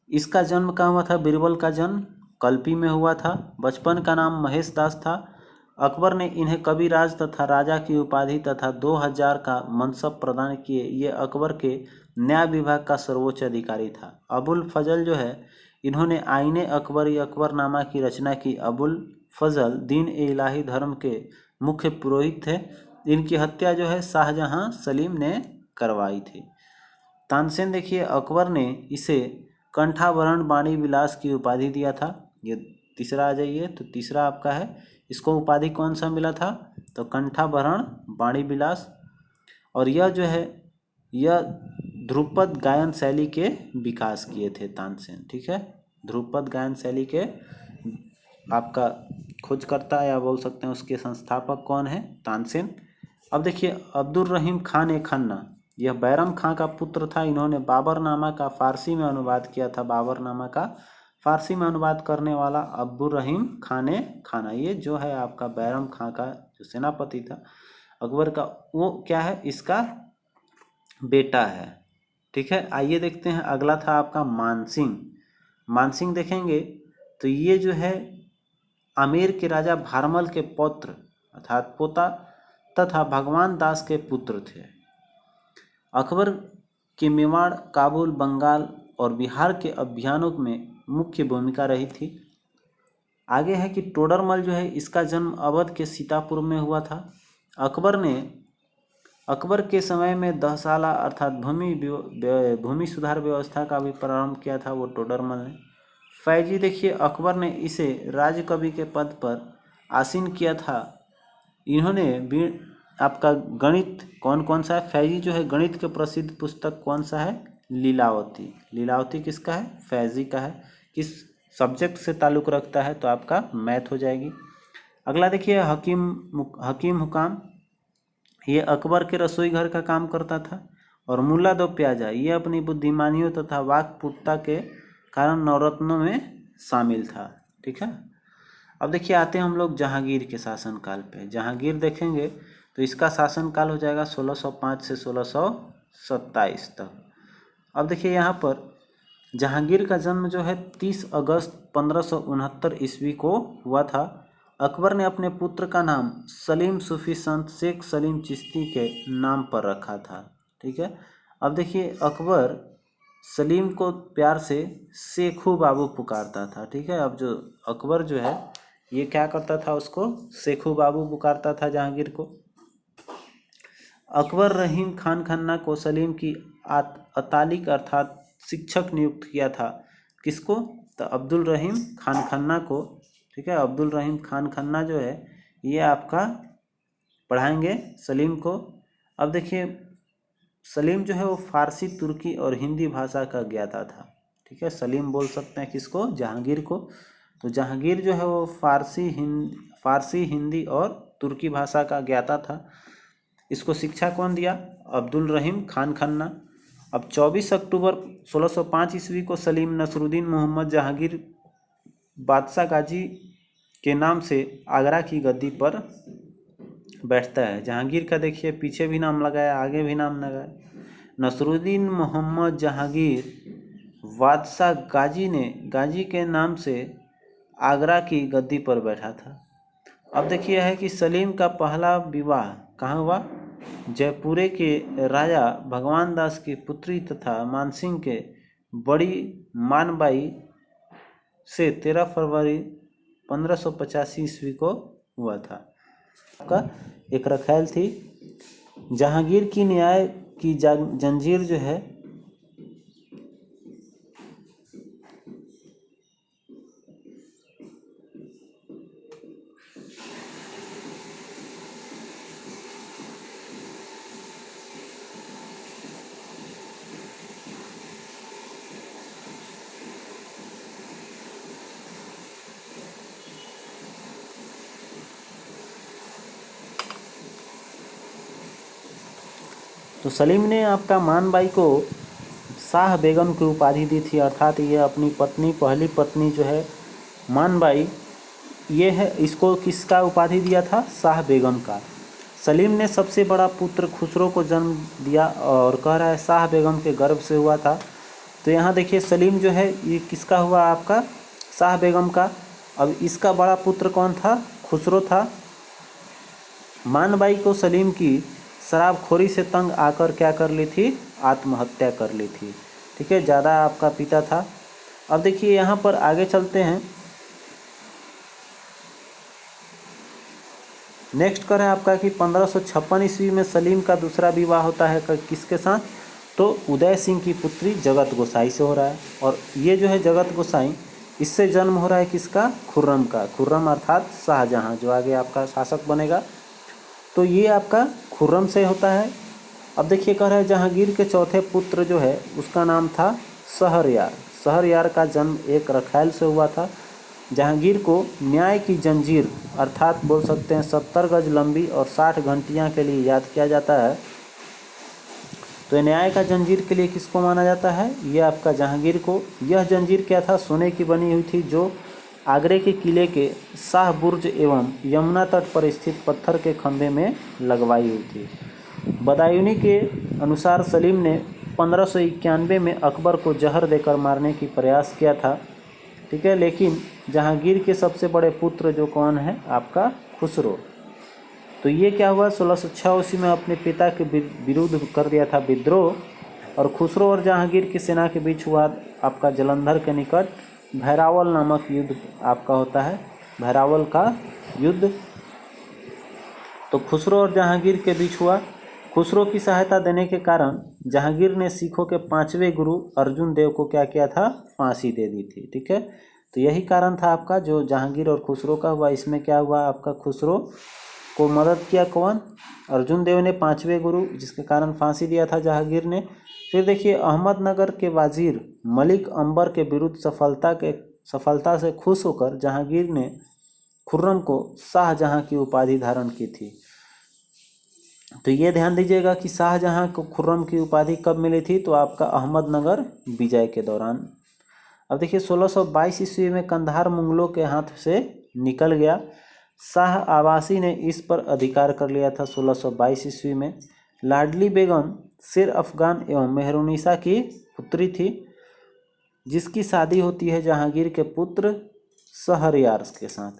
इसका जन्म कहाँ हुआ था, बीरबल का जन्म कल्पी में हुआ था। बचपन का नाम महेश दास था। अकबर ने इन्हें कविराज तथा राजा की उपाधि तथा 2000 का मनसब प्रदान किए। ये अकबर के न्याय विभाग का सर्वोच्च अधिकारी था। अबुल फजल जो है इन्होंने आईने अकबरी अकबरनामा की रचना की। अबुल फजल दीन ए इलाही धर्म के मुख्य पुरोहित थे। इनकी हत्या जो है शाहजहां सलीम ने करवाई थी। तानसेन देखिए अकबर ने इसे कंठाभरण बाणी विलास की उपाधि दिया था। ये तीसरा आ जाइए, तो तीसरा आपका है, इसको उपाधि कौन सा मिला था, तो कंठाभरण बाणी विलास। और यह जो है यह ध्रुपद गायन शैली के विकास किए थे तानसेन। ठीक है, ध्रुपद गायन शैली के आपका खोजकर्ता या बोल सकते हैं उसके संस्थापक कौन है, तानसेन। अब देखिए अब्दुल रहीम खान ए खन्ना, यह बैरम खां का पुत्र था। इन्होंने बाबरनामा का फारसी में अनुवाद किया था। बाबरनामा का फारसी में अनुवाद करने वाला अब्दुल रहीम खान ए खाना, ये जो है आपका बैरम खां का जो सेनापति था अकबर का, वो क्या है, इसका बेटा है। ठीक है, आइए देखते हैं अगला था आपका मानसिंह। मानसिंह देखेंगे तो ये जो है आमेर के राजा भारमल के पौत्र अर्थात पोता तथा भगवान दास के पुत्र थे। अकबर के मेवाड़, काबुल, बंगाल और बिहार के अभियानों में मुख्य भूमिका रही थी। आगे है कि टोडरमल जो है इसका जन्म अवध के सीतापुर में हुआ था। अकबर के समय में 10 साला अर्थात भूमि सुधार व्यवस्था का भी प्रारंभ किया था वो टोडरमल ने। फैजी देखिए अकबर ने इसे राजकवि के पद पर आसीन किया था। इन्होंने आपका गणित कौन कौन सा है, फैजी जो है गणित के प्रसिद्ध पुस्तक कौन सा है, लीलावती। लीलावती किसका है, फैजी का है। किस सब्जेक्ट से ताल्लुक़ रखता है, तो आपका मैथ हो जाएगी। अगला देखिए हकीम हुकाम, ये अकबर के रसोई घर का काम करता था। और मुल्ला दो प्याजा, ये अपनी बुद्धिमानियों तथा वाकपटुता के कारण नवरत्नों में शामिल था। ठीक है, अब देखिए आते हैं हम लोग जहांगीर के शासनकाल पे। जहांगीर देखेंगे तो इसका शासनकाल हो जाएगा 1605 से 1627 तक। अब देखिए यहाँ पर जहांगीर का जन्म जो है 30 अगस्त 1569 ईस्वी को हुआ था। अकबर ने अपने पुत्र का नाम सलीम सूफी संत शेख सलीम चिश्ती के नाम पर रखा था। ठीक है, अब देखिए अकबर सलीम को प्यार से शेखू बाबू पुकारता था। ठीक है, अब जो अकबर जो है ये क्या करता था, उसको शेखू बाबू पुकारता था जहांगीर को। अकबर रहीम खान खन्ना को सलीम की अतालिक अर्थात शिक्षक नियुक्त किया था। किसको? तो अब्दुल रहीम खान खन्ना को। ठीक है, अब्दुल रहीम खान खन्ना जो है ये आपका पढ़ाएंगे सलीम को। अब देखिए, सलीम जो है वो फारसी, तुर्की और हिंदी भाषा का ज्ञाता था। ठीक है, सलीम बोल सकते हैं किसको? जहांगीर को। तो जहांगीर जो है वो फारसी, हिंदी और तुर्की भाषा का ज्ञाता था। इसको शिक्षा कौन दिया? अब्दुल रहीम खान खन्ना। अब 24 अक्टूबर 1605 ईस्वी को सलीम नसरुद्दीन मोहम्मद जहांगीर बादशाह गाजी के नाम से आगरा की गद्दी पर बैठता है। जहांगीर का देखिए पीछे भी नाम लगाया, आगे भी नाम लगाया। नसरुद्दीन मोहम्मद जहांगीर बादशाह गाजी के नाम से आगरा की गद्दी पर बैठा था। अब देखिए है कि सलीम का पहला विवाह कहाँ हुआ? जयपुरे के राजा भगवान दास की पुत्री तथा मानसिंह के बड़ी मानबाई से 13 फरवरी 1585 ईस्वी को हुआ था। आपका एक रखैल थी। जहांगीर की न्याय की जंजीर जो है तो सलीम ने आपका मानबाई को शाह बेगम की उपाधि दी थी, अर्थात ये अपनी पत्नी, पहली पत्नी जो है मानबाई, ये है, इसको किसका उपाधि दिया था? शाह बेगम का। सलीम ने सबसे बड़ा पुत्र खुसरो को जन्म दिया और कह रहा है शाह बेगम के गर्भ से हुआ था। तो यहाँ देखिए सलीम जो है ये किसका हुआ? आपका शाह बेगम का। अब इसका बड़ा पुत्र कौन था? खुसरो था। मानबाई को सलीम की शराबखोरी से तंग आकर क्या कर ली थी? आत्महत्या कर ली थी। ठीक है, ज़्यादा आपका पीता था। अब देखिए यहाँ पर आगे चलते हैं। नेक्स्ट कर है आपका कि 1556 ईस्वी में सलीम का दूसरा विवाह होता है किसके साथ? तो उदय सिंह की पुत्री जगत गोसाई से हो रहा है। और ये जो है जगत गोसाई, इससे जन्म हो रहा है किसका? खुर्रम का। खुर्रम अर्थात शाहजहां, जो आगे आपका शासक बनेगा। तो ये आपका खुर्रम से होता है। अब देखिए कह रहा है जहांगीर के चौथे पुत्र जो है उसका नाम था शहरयार। शहरयार का जन्म एक रखैल से हुआ था। जहांगीर को न्याय की जंजीर अर्थात बोल सकते हैं 70 गज लंबी और 60 घंटियां के लिए याद किया जाता है। तो न्याय का जंजीर के लिए किसको माना जाता है? ये आपका जहांगीर को। यह जंजीर क्या था? सोने की बनी हुई थी, जो आगरे के किले के शाह बुर्ज एवं यमुना तट पर स्थित पत्थर के खंभे में लगवाई हुई थी। बदायूनी के अनुसार सलीम ने 1591 में अकबर को जहर देकर मारने की प्रयास किया था। ठीक है, लेकिन जहांगीर के सबसे बड़े पुत्र जो कौन है? आपका खुसरो। तो ये क्या हुआ? 1606 ईस्वी में अपने पिता के विरुद्ध कर दिया था विद्रोह, और खुसरो और जहांगीर की सेना के बीच हुआ आपका जलंधर के निकट भैरावल नामक युद्ध आपका होता है, भैरावल का युद्ध। तो खुसरो और जहांगीर के बीच हुआ। खुसरो की सहायता देने के कारण जहांगीर ने सिखों के 5वें गुरु अर्जुन देव को क्या किया था? फांसी दे दी थी। ठीक है, तो यही कारण था आपका जो जहांगीर और खुसरो का हुआ। इसमें क्या हुआ? आपका खुसरो को मदद किया कौन? अर्जुन देव ने, 5वें गुरु, जिसके कारण फांसी दिया था जहांगीर ने। फिर देखिए अहमदनगर के वाजीर मलिक अंबर के विरुद्ध सफलता से खुश होकर जहांगीर ने खुर्रम को शाहजहां की उपाधि धारण की थी। तो ये ध्यान दीजिएगा कि शाहजहां को खुर्रम की उपाधि कब मिली थी? तो आपका अहमदनगर विजय के दौरान। अब देखिए 1622 ईस्वी में कंधार मुगलों के हाथ से निकल गया। शाह आबासी ने इस पर अधिकार कर लिया था 1622 ईस्वी में। लाडली बेगम शेर अफगान एवं मेहरुनिसा की पुत्री थी, जिसकी शादी होती है जहांगीर के पुत्र शहरयार के साथ।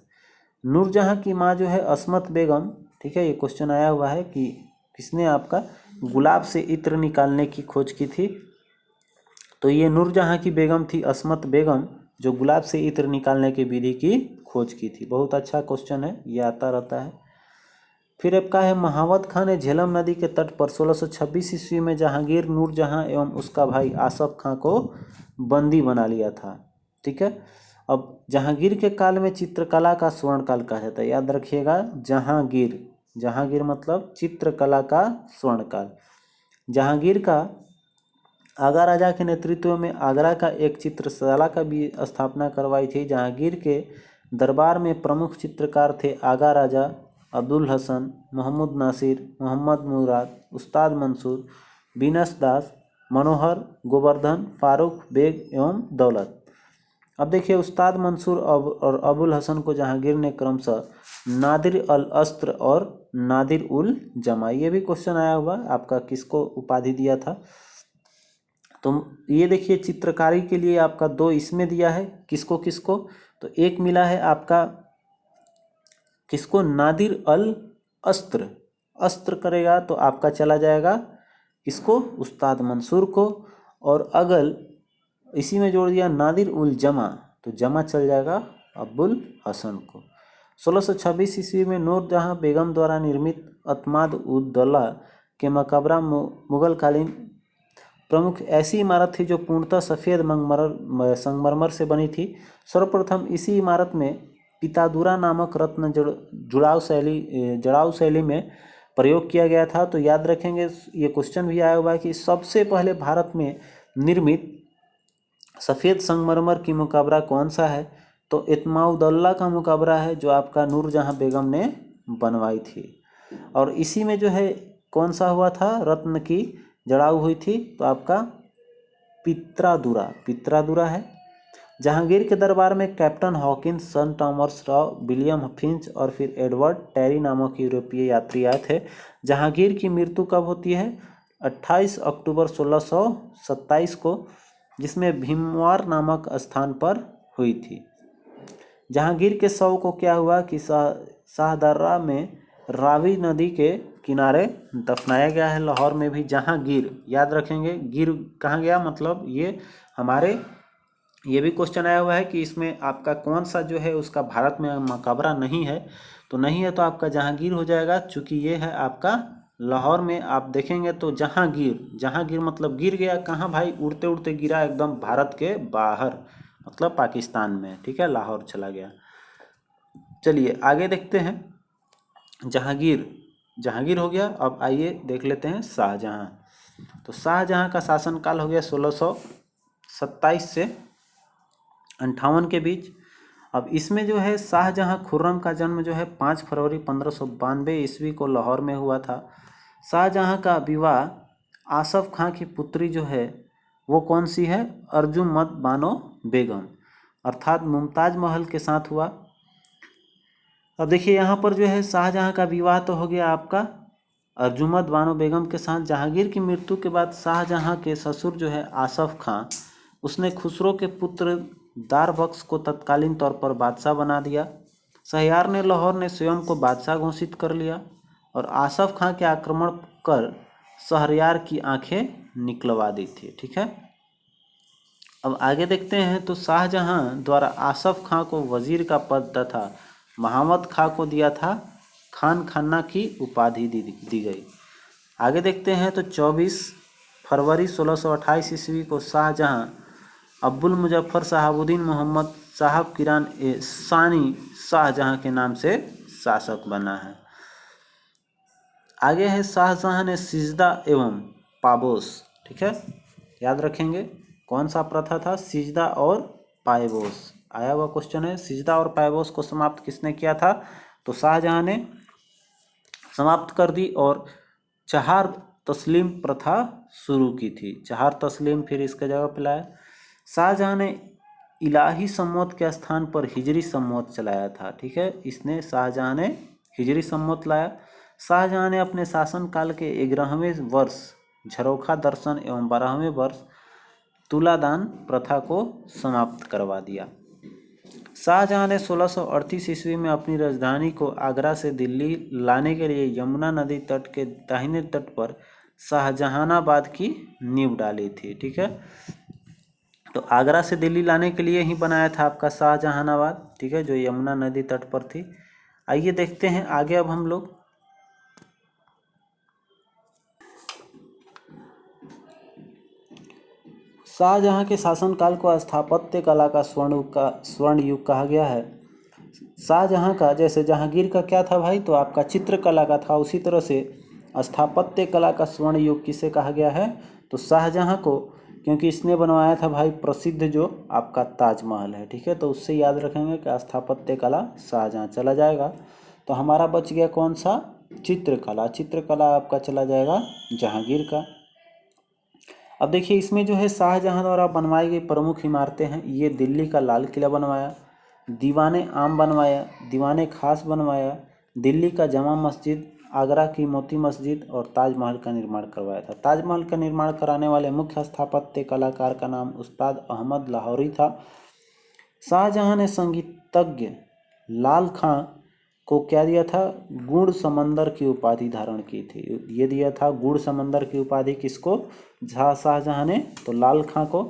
नूरजहां की माँ जो है अस्मत बेगम। ठीक है, ये क्वेश्चन आया हुआ है कि किसने आपका गुलाब से इत्र निकालने की खोज की थी? तो ये नूरजहाँ की बेगम थी अस्मत बेगम, जो गुलाब से इत्र निकालने की विधि की खोज की थी। बहुत अच्छा क्वेश्चन है, ये आता रहता है। फिर आपका है महावत खान ने झेलम नदी के तट पर 1626 ईस्वी में जहांगीर नूरजहाँ एवं उसका भाई आसफ खां को बंदी बना लिया था। ठीक है। अब जहांगीर के काल में चित्रकला का स्वर्ण काल कहा जाता है, याद रखिएगा। जहांगीर, जहांगीर मतलब चित्रकला का स्वर्ण काल। जहांगीर का आगरा राजा के नेतृत्व में आगरा का एक चित्रशाला का भी स्थापना करवाई थी। जहांगीर के दरबार में प्रमुख चित्रकार थे आगा राजा, अब्दुल हसन, मोहम्मद नासिर, मोहम्मद मुराद, उस्ताद मंसूर, बीनस दास, मनोहर, गोवर्धन, फारूक बेग एवं दौलत। अब देखिए, उस्ताद मंसूर और अबुल हसन को जहांगीर ने क्रमशः नादिर अल अस्त्र और नादिर उल जमा, ये भी क्वेश्चन आया हुआ आपका, किसको उपाधि दिया था। तो ये देखिए, चित्रकारी के लिए आपका 2 इसमें दिया है, किसको किसको, तो एक मिला है आपका किसको, नादिर अल अस्त्र, अस्त्र करेगा तो आपका चला जाएगा किसको, उस्ताद मंसूर को। और अगल इसी में जोड़ दिया नादिर उल जमा, तो जमा चल जाएगा अब्दुल हसन को। 1626 ईस्वी में नूरजहाँ बेगम द्वारा निर्मित अतमाद उद दौला के मकबरा मुगलकालीन प्रमुख ऐसी इमारत थी जो पूर्णतः सफ़ेद संगमरमर से बनी थी। सर्वप्रथम इसी इमारत में पितादुरा नामक रत्न जड़ाऊ शैली में प्रयोग किया गया था। तो याद रखेंगे, ये क्वेश्चन भी आया हुआ है कि सबसे पहले भारत में निर्मित सफ़ेद संगमरमर की मुकबरा कौन सा है, तो इत्माउद्दौला का मुकबरा है, जो आपका नूरजहाँ बेगम ने बनवाई थी। और इसी में जो है कौन सा हुआ था, रत्न की जड़ाऊ हुई थी, तो आपका पित्रादुरा है। जहांगीर के दरबार में कैप्टन हॉकिंस, सन टॉमस रॉ, विलियम फिंच और फिर एडवर्ड टेरी नामक यूरोपीय यात्री आए थे। जहांगीर की मृत्यु कब होती है, 28 अक्टूबर 1627 को, जिसमें भीमवार नामक स्थान पर हुई थी। जहांगीर के शव को क्या हुआ कि शाहदर्रा में रावी नदी के किनारे दफनाया गया है। लाहौर में भी जहांगीर, याद रखेंगे, गिर कहाँ गया, मतलब ये हमारे, ये भी क्वेश्चन आया हुआ है कि इसमें आपका कौन सा जो है उसका भारत में मकबरा नहीं है, तो नहीं है तो आपका जहांगीर हो जाएगा। चूँकि ये है आपका लाहौर में, आप देखेंगे तो जहांगीर मतलब गिर गया कहाँ भाई, उड़ते उड़ते गिरा एकदम भारत के बाहर, मतलब पाकिस्तान में। ठीक है, लाहौर चला गया। चलिए आगे देखते हैं। जहांगीर हो गया। अब आइए देख लेते हैं शाहजहाँ। तो शाहजहाँ का शासनकाल हो गया 1627 से 58 के बीच। अब इसमें जो है शाहजहाँ खुर्रम का जन्म जो है 5 फरवरी 1592 ईस्वी को लाहौर में हुआ था। शाहजहाँ का विवाह आसफ खां की पुत्री जो है वो कौन सी है, अर्जुमंद बानो बेगम अर्थात मुमताज महल के साथ हुआ। अब देखिए यहाँ पर जो है शाहजहाँ का विवाह तो हो गया आपका अर्जुमंद बानो बेगम के साथ। जहांगीर की मृत्यु के बाद शाहजहाँ के ससुर जो है आसफ खां, उसने खुसरो के पुत्र दारबख्श को तत्कालीन तौर पर बादशाह बना दिया। शहरयार ने लाहौर ने स्वयं को बादशाह घोषित कर लिया और आसफ खां के आक्रमण कर शहरयार की आंखें निकलवा दी थी। ठीक है, अब आगे देखते हैं। तो शाहजहाँ द्वारा आसफ खां को वजीर का पद तथा महावत खां को दिया था खाना की उपाधि दी गई। आगे देखते हैं। तो 24 फरवरी 1628 ईस्वी को शाहजहाँ अब्दुल मुजफ्फर शहाबुद्दीन मोहम्मद साहब किरान ए सानी शाहजहाँ के नाम से शासक बना है। आगे है शाहजहाँ ने सिजदा एवं पाबोस। ठीक है, याद रखेंगे कौन सा प्रथा था, सिजदा और पायबोस। आया हुआ क्वेश्चन है, सिजदा और पायबोस को समाप्त किसने किया था, तो शाहजहाँ ने समाप्त कर दी और चहार तस्लीम प्रथा शुरू की थी। चहार तस्लीम फिर इसके जगह पे लाया। शाहजहाँ ने इलाही सम्मत के स्थान पर हिजरी सम्मत चलाया था। ठीक है, इसने शाहजहाँ ने हिजरी सम्मत लाया। शाहजहाँ ने अपने शासनकाल के 11वें वर्ष झरोखा दर्शन एवं 12वें वर्ष तुलादान प्रथा को समाप्त करवा दिया। शाहजहाँ ने 1638 ईस्वी में अपनी राजधानी को आगरा से दिल्ली लाने के लिए यमुना नदी तट के दाहिने तट पर शाहजहानाबाद की नींव डाली थी। ठीक है, तो आगरा से दिल्ली लाने के लिए ही बनाया था आपका शाहजहानाबाद, ठीक है, जो यमुना नदी तट पर थी। आइए देखते हैं आगे अब हम लोग। शाहजहां के शासनकाल को स्थापत्य कला का स्वर्ण युग कहा गया है। शाहजहां का जैसे जहांगीर का क्या था भाई, तो आपका चित्रकला का था, उसी तरह से स्थापत्य कला का स्वर्ण युग किसे कहा गया है, तो शाहजहां को, क्योंकि इसने बनवाया था भाई प्रसिद्ध जो आपका ताजमहल है, ठीक है। तो उससे याद रखेंगे कि स्थापत्य कला शाहजहां चला जाएगा। तो हमारा बच गया कौन सा, चित्रकला। चित्रकला आपका चला जाएगा जहांगीर का। अब देखिए इसमें जो है शाहजहां द्वारा बनवाई गई प्रमुख इमारतें हैं। ये दिल्ली का लाल किला बनवाया, दीवाने आम बनवाया, दीवाने खास बनवाया, दिल्ली का जमा मस्जिद, आगरा की मोती मस्जिद और ताजमहल का निर्माण करवाया था। ताजमहल का निर्माण कराने वाले मुख्य स्थापत्य कलाकार का नाम उस्ताद अहमद लाहौरी था। शाहजहां ने संगीतज्ञ लाल खां को क्या दिया था, गुड़ समंदर की उपाधि धारण की थी। ये दिया था गुड़ समंदर की उपाधि किसको, शाहजहां ने, तो लाल खां को।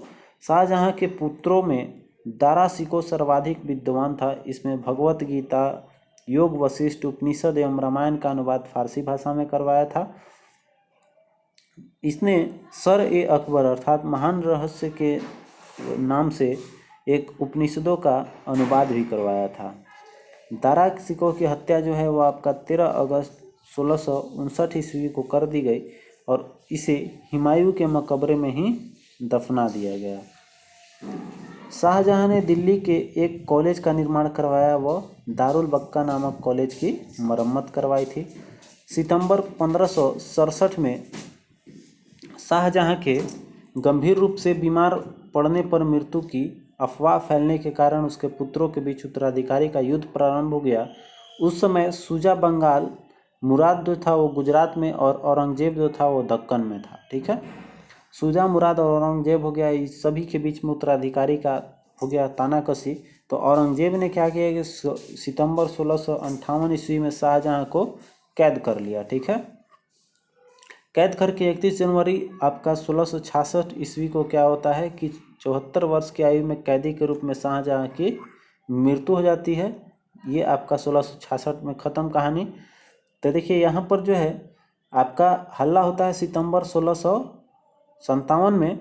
शाहजहां के पुत्रों में दारा शिकोह सर्वाधिक विद्वान था। इसमें भगवत गीता, योग, वशिष्ठ, उपनिषद एवं रामायण का अनुवाद फारसी भाषा में करवाया था। इसने सर ए अकबर अर्थात महान रहस्य के नाम से एक उपनिषदों का अनुवाद भी करवाया था। दारा शिकोह की हत्या जो है वो आपका 13 अगस्त 1659 ईस्वी को कर दी गई और इसे हुमायूं के मकबरे में ही दफना दिया गया। शाहजहां ने दिल्ली के एक कॉलेज का निर्माण करवाया व दारुल बक्का नामक कॉलेज की मरम्मत करवाई थी। सितंबर 1567 में शाहजहां के गंभीर रूप से बीमार पड़ने पर मृत्यु की अफवाह फैलने के कारण उसके पुत्रों के बीच उत्तराधिकारी का युद्ध प्रारंभ हो गया। उस समय शुजा बंगाल, मुराद जो था वो गुजरात में और औरंगजेब जो था वो दक्कन में था, ठीक है। शुजा, मुराद और औरंगजेब हो गया, इस सभी के बीच में उत्तराधिकारी का हो गया तानाकसी। तो औरंगजेब ने क्या किया कि सितंबर 1658 ईस्वी में शाहजहां को कैद कर लिया, ठीक है। कैद करके 31 जनवरी आपका 1666 ईस्वी को क्या होता है कि 74 वर्ष की आयु में कैदी के रूप में शाहजहां की मृत्यु हो जाती है। ये आपका 1666 में ख़त्म कहानी। तो देखिए यहाँ पर जो है आपका हल्ला होता है सितंबर 1657 में।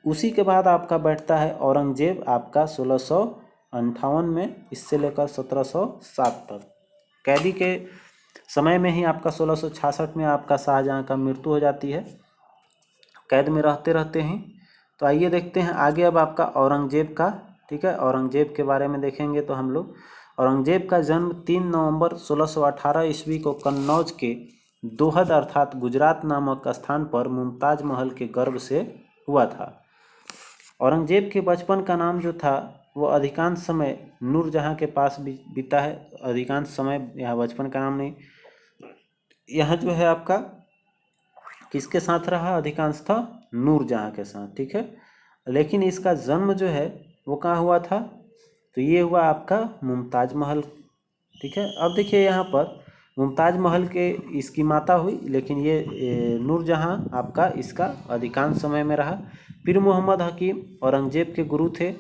उसी के बाद आपका बैठता है औरंगजेब आपका 1658 में, इससे लेकर 1707 तक। कैदी के समय में ही आपका 1666 में आपका शाहजहां का मृत्यु हो जाती है, कैद में रहते रहते ही। तो आइए देखते हैं आगे अब आपका औरंगजेब का, ठीक है। औरंगजेब के बारे में देखेंगे तो हम लोग, औरंगजेब का जन्म 3 नवंबर 1618 ईस्वी को कन्नौज के दोहद अर्थात गुजरात नामक स्थान पर मुमताज महल के गर्भ से हुआ था। औरंगजेब के बचपन का नाम जो था वो अधिकांश समय नूरजहां के पास बीता है। अधिकांश समय यहाँ बचपन का नाम नहीं, यहाँ जो है आपका किसके साथ रहा, अधिकांश था नूरजहां के साथ, ठीक है। लेकिन इसका जन्म जो है वो कहाँ हुआ था, तो ये हुआ आपका मुमताज महल, ठीक है। अब देखिए यहाँ पर मुमताज महल के इसकी माता हुई, लेकिन ये नूरजहां आपका इसका अधिकांश समय में रहा। फिर मोहम्मद हकीम औरंगजेब के गुरु थे।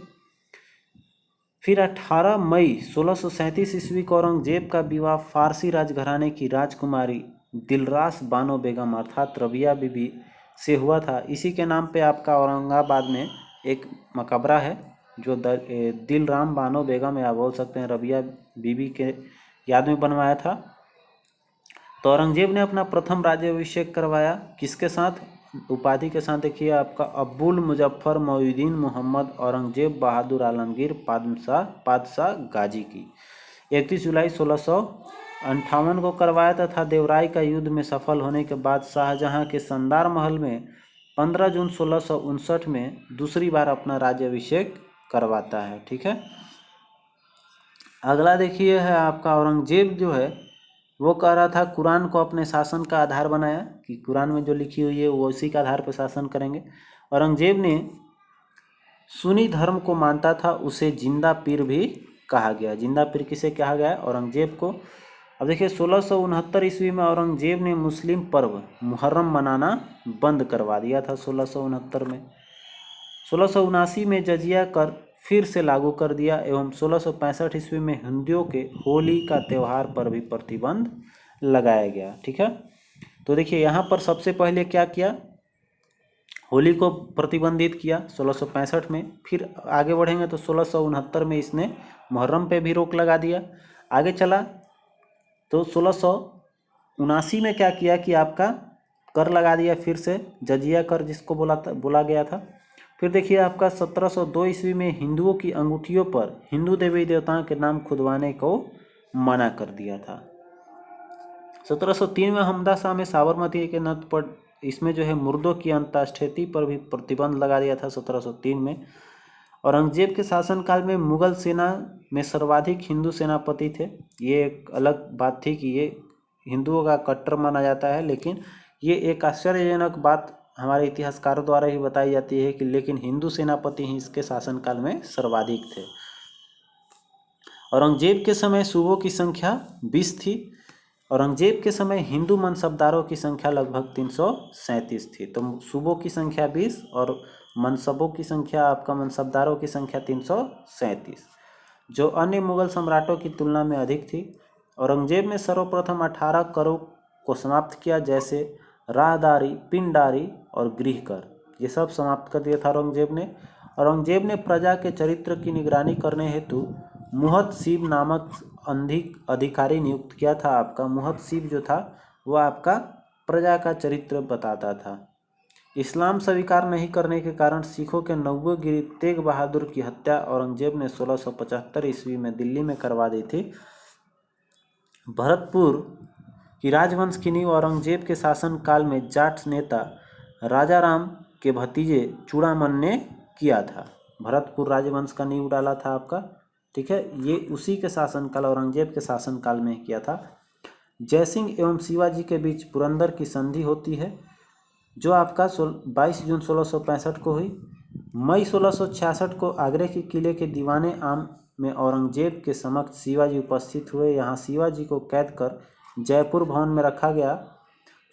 फिर 18 मई 1637 ईस्वी को औरंगजेब का विवाह फारसी राजघराने की राजकुमारी दिलरास बानो बेगम अर्थात रबिया बीबी से हुआ था। इसी के नाम पे आपका औरंगाबाद में एक मकबरा है जो दिलराम बानो बेगम या बोल सकते हैं रबिया बीबी के याद में बनवाया था। तो औरंगजेब ने अपना प्रथम राज्याभिषेक करवाया किसके साथ, उपाधि के साथ देखिए आपका अब्बुल मुजफ्फर मोइनुद्दीन मोहम्मद औरंगजेब बहादुर आलमगीर पादशाह गाजी की 31 जुलाई 1658 को करवाया तथा देवराय का युद्ध में सफल होने के बाद शाहजहां के शानदार महल में 15 जून 1659 में दूसरी बार अपना राज्याभिषेक करवाता है, ठीक है। अगला देखिए है आपका औरंगजेब जो है वो कह रहा था कुरान को अपने शासन का आधार बनाया कि कुरान में जो लिखी हुई है वो उसी के आधार पर शासन करेंगे। औरंगजेब ने सुन्नी धर्म को मानता था, उसे जिंदा पीर भी कहा गया। जिंदा पीर किसे कहा गया, औरंगजेब को। अब देखिए 1669 ईस्वी में औरंगजेब ने मुस्लिम पर्व मुहर्रम मनाना बंद करवा दिया था 1669 में। 1679 में जजिया कर फिर से लागू कर दिया एवं 1665 ईस्वी में हिंदुओं के होली का त्यौहार पर भी प्रतिबंध लगाया गया। ठीक है, तो देखिए यहाँ पर सबसे पहले क्या किया, होली को प्रतिबंधित किया 1665 में। फिर आगे बढ़ेंगे तो 1669 में इसने मुहर्रम पे भी रोक लगा दिया। आगे चला तो 1679 में क्या किया कि आपका कर लगा दिया फिर से, जजिया कर जिसको बोला गया था। फिर देखिए आपका 1702 ईस्वी में हिंदुओं की अंगूठियों पर हिंदू देवी देवताओं के नाम खुदवाने को मना कर दिया था। 1703 में हमदा शाह में साबरमती के नद पर इसमें जो है मुर्दों की अंत्येष्टि पर भी प्रतिबंध लगा दिया था 1703 में। औरंगजेब के शासनकाल में मुगल सेना में सर्वाधिक हिंदू सेनापति थे। ये एक अलग बात थी कि ये हिंदुओं का कट्टर माना जाता है, लेकिन ये एक आश्चर्यजनक बात हमारे इतिहासकारों द्वारा ही बताई जाती है कि लेकिन हिंदू सेनापति ही इसके शासनकाल में सर्वाधिक थे। औरंगजेब के समय सूबों की संख्या 20 थी। औरंगजेब के समय हिंदू मनसबदारों की संख्या लगभग 337 थी। तो सूबों की संख्या 20 और मनसबों की संख्या, आपका मनसबदारों की संख्या 337, जो अन्य मुगल सम्राटों की तुलना में अधिक थी। औरंगजेब ने सर्वप्रथम 18 करों को समाप्त किया, जैसे राहदारी, पिंडारी और गृह कर, ये सब समाप्त कर दिया था औरंगजेब ने। औरंगजेब ने प्रजा के चरित्र की निगरानी करने हेतु मुहतसिब नामक अधिकारी नियुक्त किया था। आपका मुहतसिब जो था वो आपका प्रजा का चरित्र बताता था। इस्लाम स्वीकार नहीं करने के कारण सिखों के नौवें तेग बहादुर की हत्या औरंगजेब ने 1675 ईस्वी में दिल्ली में करवा दी थी। भरतपुर की राजवंश की नींव औरंगजेब के शासनकाल में जाट नेता राजाराम के भतीजे चूड़ामन ने किया था। भरतपुर राजवंश का नींव डाला था आपका। ठीक है, ये उसी के शासनकाल, औरंगजेब के शासनकाल में किया था। जयसिंह एवं शिवाजी के बीच पुरंदर की संधि होती है, जो आपका 22 जून 1665 को हुई। मई 1666 को आगरे के किले के दीवाने आम में औरंगजेब के समक्ष शिवाजी उपस्थित हुए। यहाँ शिवाजी को कैद कर जयपुर भवन में रखा गया।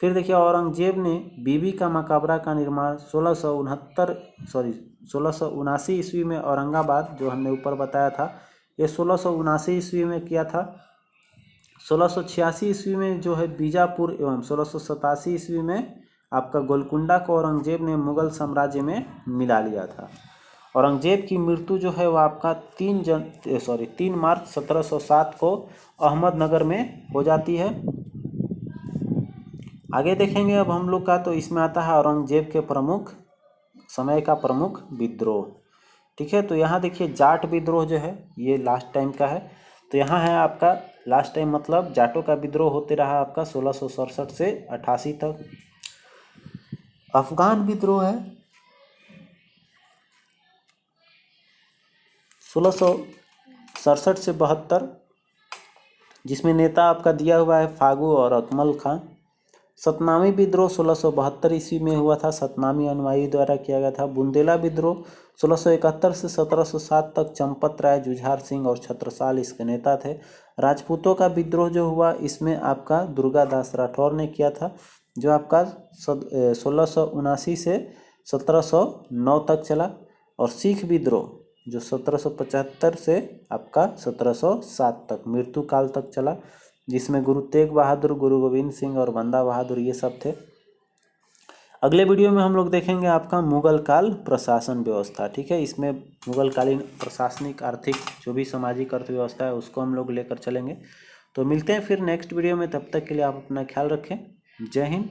फिर देखिए औरंगजेब ने बीबी का मकबरा का निर्माण 1679 ईस्वी में औरंगाबाद, जो हमने ऊपर बताया था, ये 1679 ईस्वी में किया था। 1686 ईस्वी में जो है बीजापुर एवं 1687 ईस्वी में आपका गोलकुंडा को औरंगजेब ने मुगल साम्राज्य में मिला लिया था। औरंगजेब की मृत्यु जो है वो आपका 3 मार्च 1707 को अहमदनगर में हो जाती है। आगे देखेंगे अब हम लोग का, तो इसमें आता है औरंगजेब के प्रमुख समय का प्रमुख विद्रोह। ठीक है, तो यहाँ देखिए जाट विद्रोह जो है ये लास्ट टाइम का है। तो यहाँ है आपका लास्ट टाइम, मतलब जाटों का विद्रोह होते रहा आपका 1667 से 88 तक। अफगान विद्रोह है 1667 से 72, जिसमें नेता आपका दिया हुआ है फागू और अकमल खां। सतनामी विद्रोह 1672 ईस्वी में हुआ था, सतनामी अनुयायी द्वारा किया गया था। बुंदेला विद्रोह 1671 से 1707 तक चंपत राय, जुझार सिंह और छत्रसाल इसके नेता थे। राजपूतों का विद्रोह जो हुआ इसमें आपका दुर्गादास राठौर ने किया था, जो आपका 1679 से 1709 तक चला। और सिख विद्रोह जो 1775 से आपका 1707 तक मृत्यु काल तक चला, जिसमें गुरु तेग बहादुर, गुरु गोविंद सिंह और बंदा बहादुर ये सब थे। अगले वीडियो में हम लोग देखेंगे आपका मुगल काल प्रशासन व्यवस्था। ठीक है, इसमें मुगल कालीन प्रशासनिक, आर्थिक, जो भी सामाजिक अर्थव्यवस्था है उसको हम लोग लेकर चलेंगे। तो मिलते हैं फिर नेक्स्ट वीडियो में, तब तक के लिए आप अपना ख्याल रखें। जय हिंद,